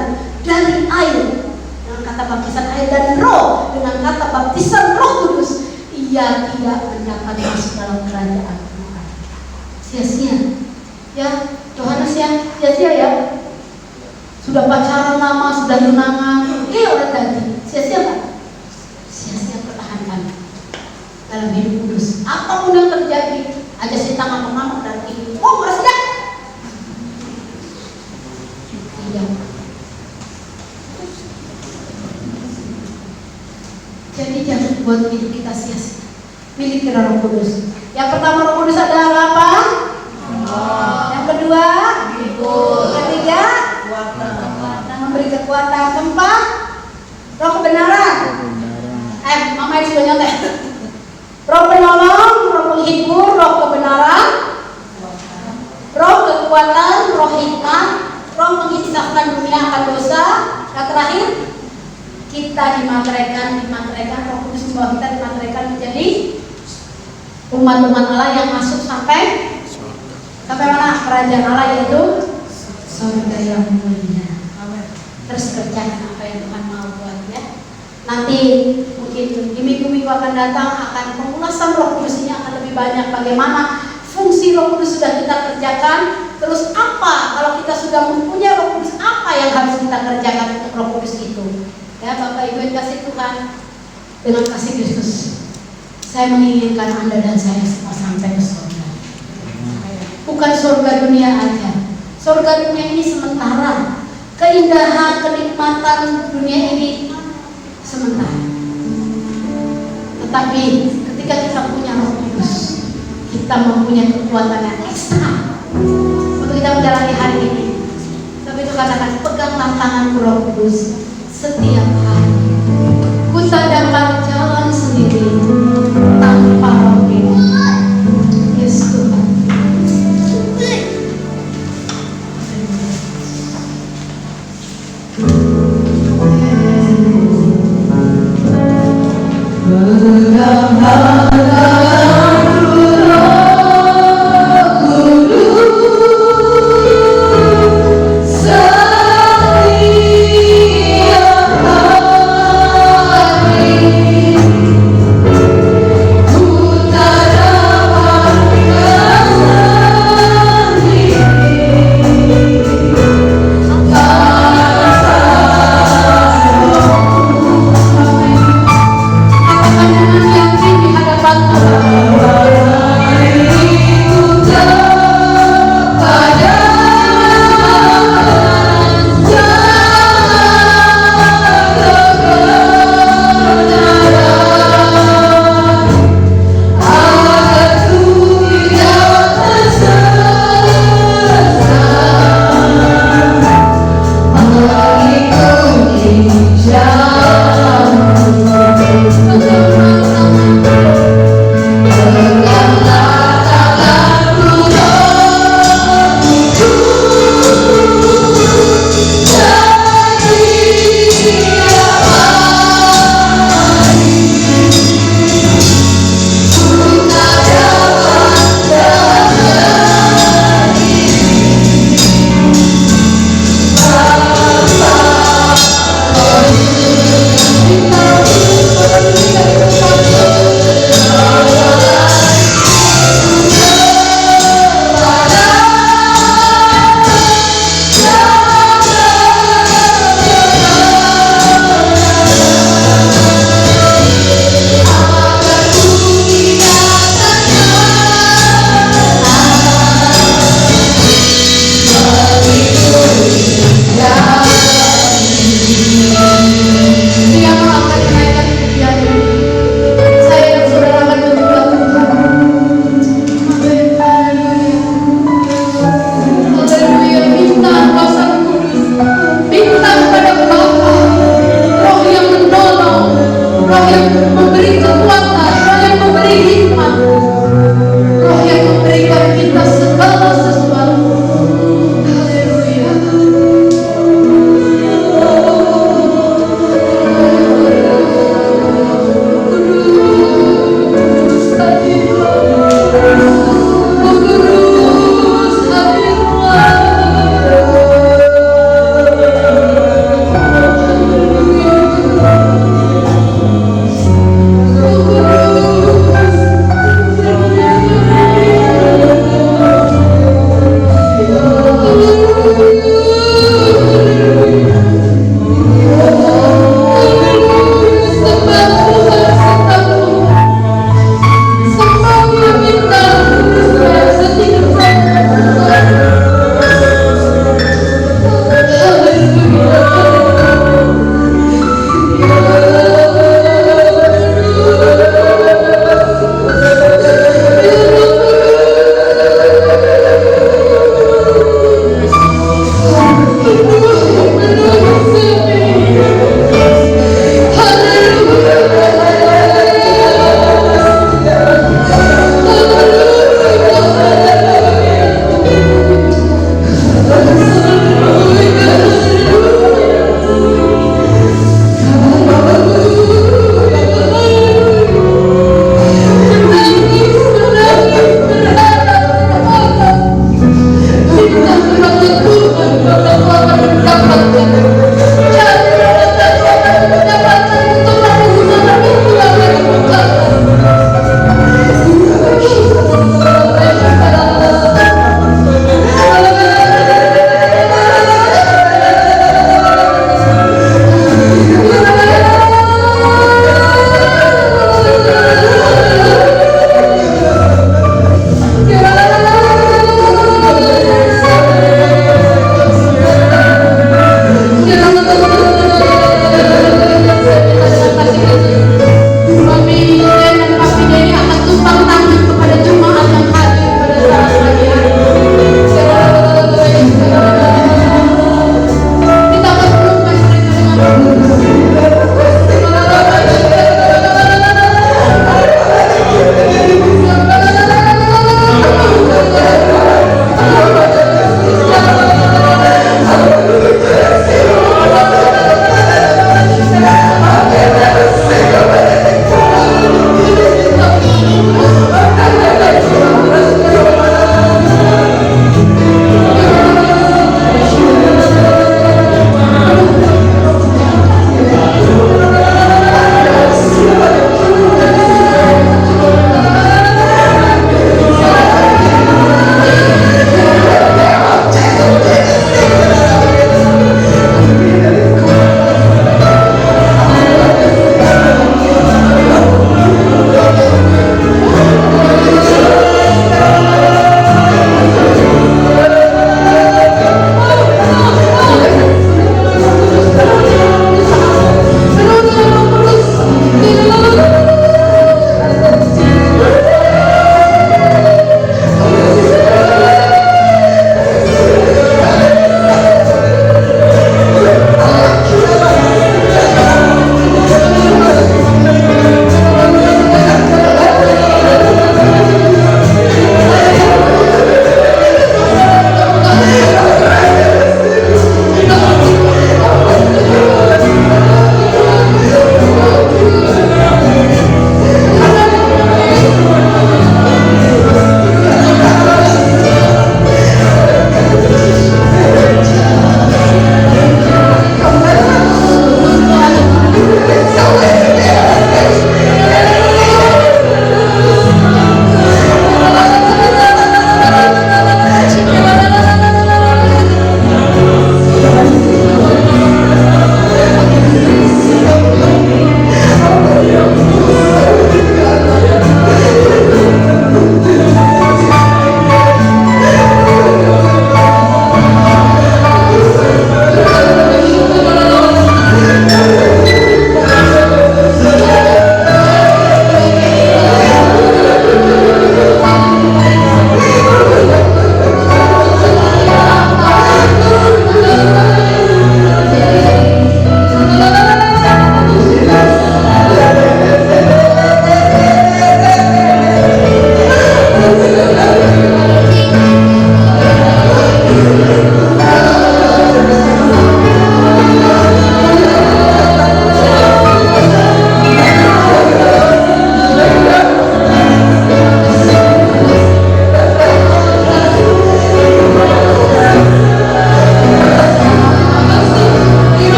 dari air, dengan kata baptisan air dan roh, dengan kata baptisan Roh Kudus, ia tidak mendapat masuk dalam kerajaan Tuhan. Sia-sia. Ya, Yohanes ya, sia-sia ya. Sudah pacaran lama, sudah tunangan, orang tadi, sia-sia nggak? Sia-sia, pertahankan dalam hidup kudus. Apapun yang terjadi, aja si tangan mengamuk dan ini, harus tidak? Tidak. Jadi jangan buat hidup kita sia-sia. Miliki Roh Kudus. Yang pertama, Roh Kudus adalah apa? Yang kedua, ketiga, memberi kekuatan. Keempat, roh kebenaran. Mama sudah nyontek. Roh penolong, roh penghibur, roh kebenaran, roh kekuatan, roh hikmat, roh mengisahkan dunia akan dosa. Dan terakhir, kita dimateraikan Roh Kudus membawa kita dimateraikan menjadi umat-umat Allah yang masuk sampai mana? Kerajaan Allah, yaitu surga yang mulia. Terus kerjakan apa yang Tuhan mau buat ya. Nanti mungkin di minggu-minggu akan datang akan pengulasan Roh Kudus ini akan lebih banyak, bagaimana fungsi Roh Kudus sudah kita kerjakan. Terus apa kalau kita sudah mempunyai Roh Kudus, apa yang harus kita kerjakan untuk Roh Kudus itu? Ya Bapak Ibu yang kasih Tuhan, dengan kasih Kristus, saya menginginkan Anda dan saya semua sampai ke surga. Bukan surga dunia aja. Surga dunia ini sementara. Keindahan, kenikmatan dunia ini sementara. Tetapi ketika kita punya Roh Kudus, kita mempunyai kekuatan yang ekstra untuk kita menjalani hari ini. Tapi itu katakan, peganglah tanganku Roh Kudus setiap hari. Ku tak dapat jalan sendiri tanpa Roh-Mu. Yes Tuhan. Setiap hari hadapan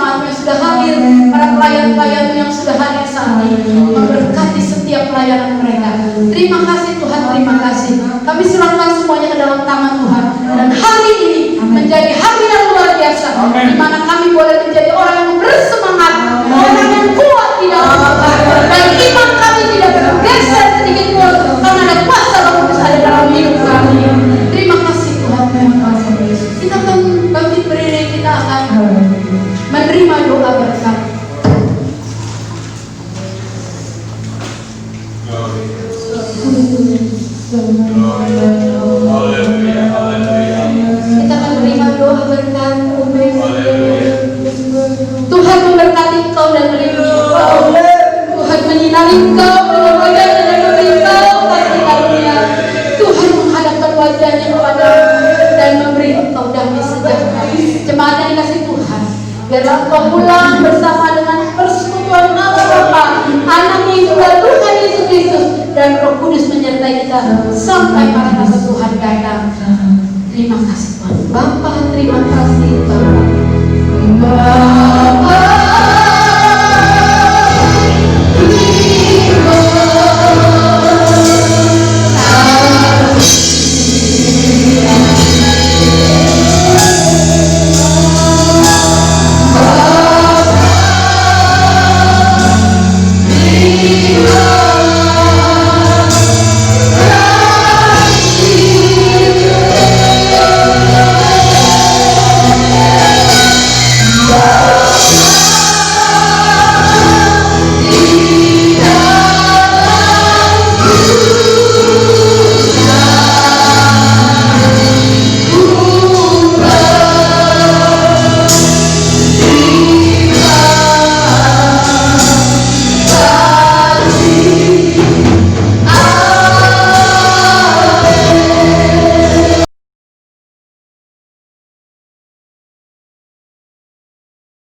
jemaat-jemaat yang sudah hadir, para pelayan-pelayan yang sudah hadir saat ini, memberkati setiap pelayanan mereka. Terima kasih Tuhan, terima kasih. Kami serahkan semuanya ke dalam tangan Tuhan. Dan hari ini menjadi hari yang luar biasa, di mana kami boleh menjadi orang yang bersemangat, orang yang kuat di dalam Tuhan. Dan iman kami tidak bergeser sedikit pun, karena ada kuasa Roh Kudus ada dalam hidup kami. Terima kasih Tuhan, terima kasih. Kita akan bangkit berdiri, kita akan menerima doa berkat. Kita akan menerima doa berkat. Tuhan memberkati engkau dan melindungi engkau. Tuhan menyinari engkau dengan wajahnya dan memberi engkau kasih karunia. Tuhan menghadapkan wajahnya kepadamu dan memberi engkau damai sejahtera. Jemaat yang dikasih Tuhan, biarlah engkau pulang bersama dengan persekutuan Allah Bapa, Anak Yesus dan Tuhan Yesus Kristus, dan Roh Kudus menyertai kita sampai Maranatha Tuhan datang. Terima kasih Tuhan. Bapa, terima kasih Bapa.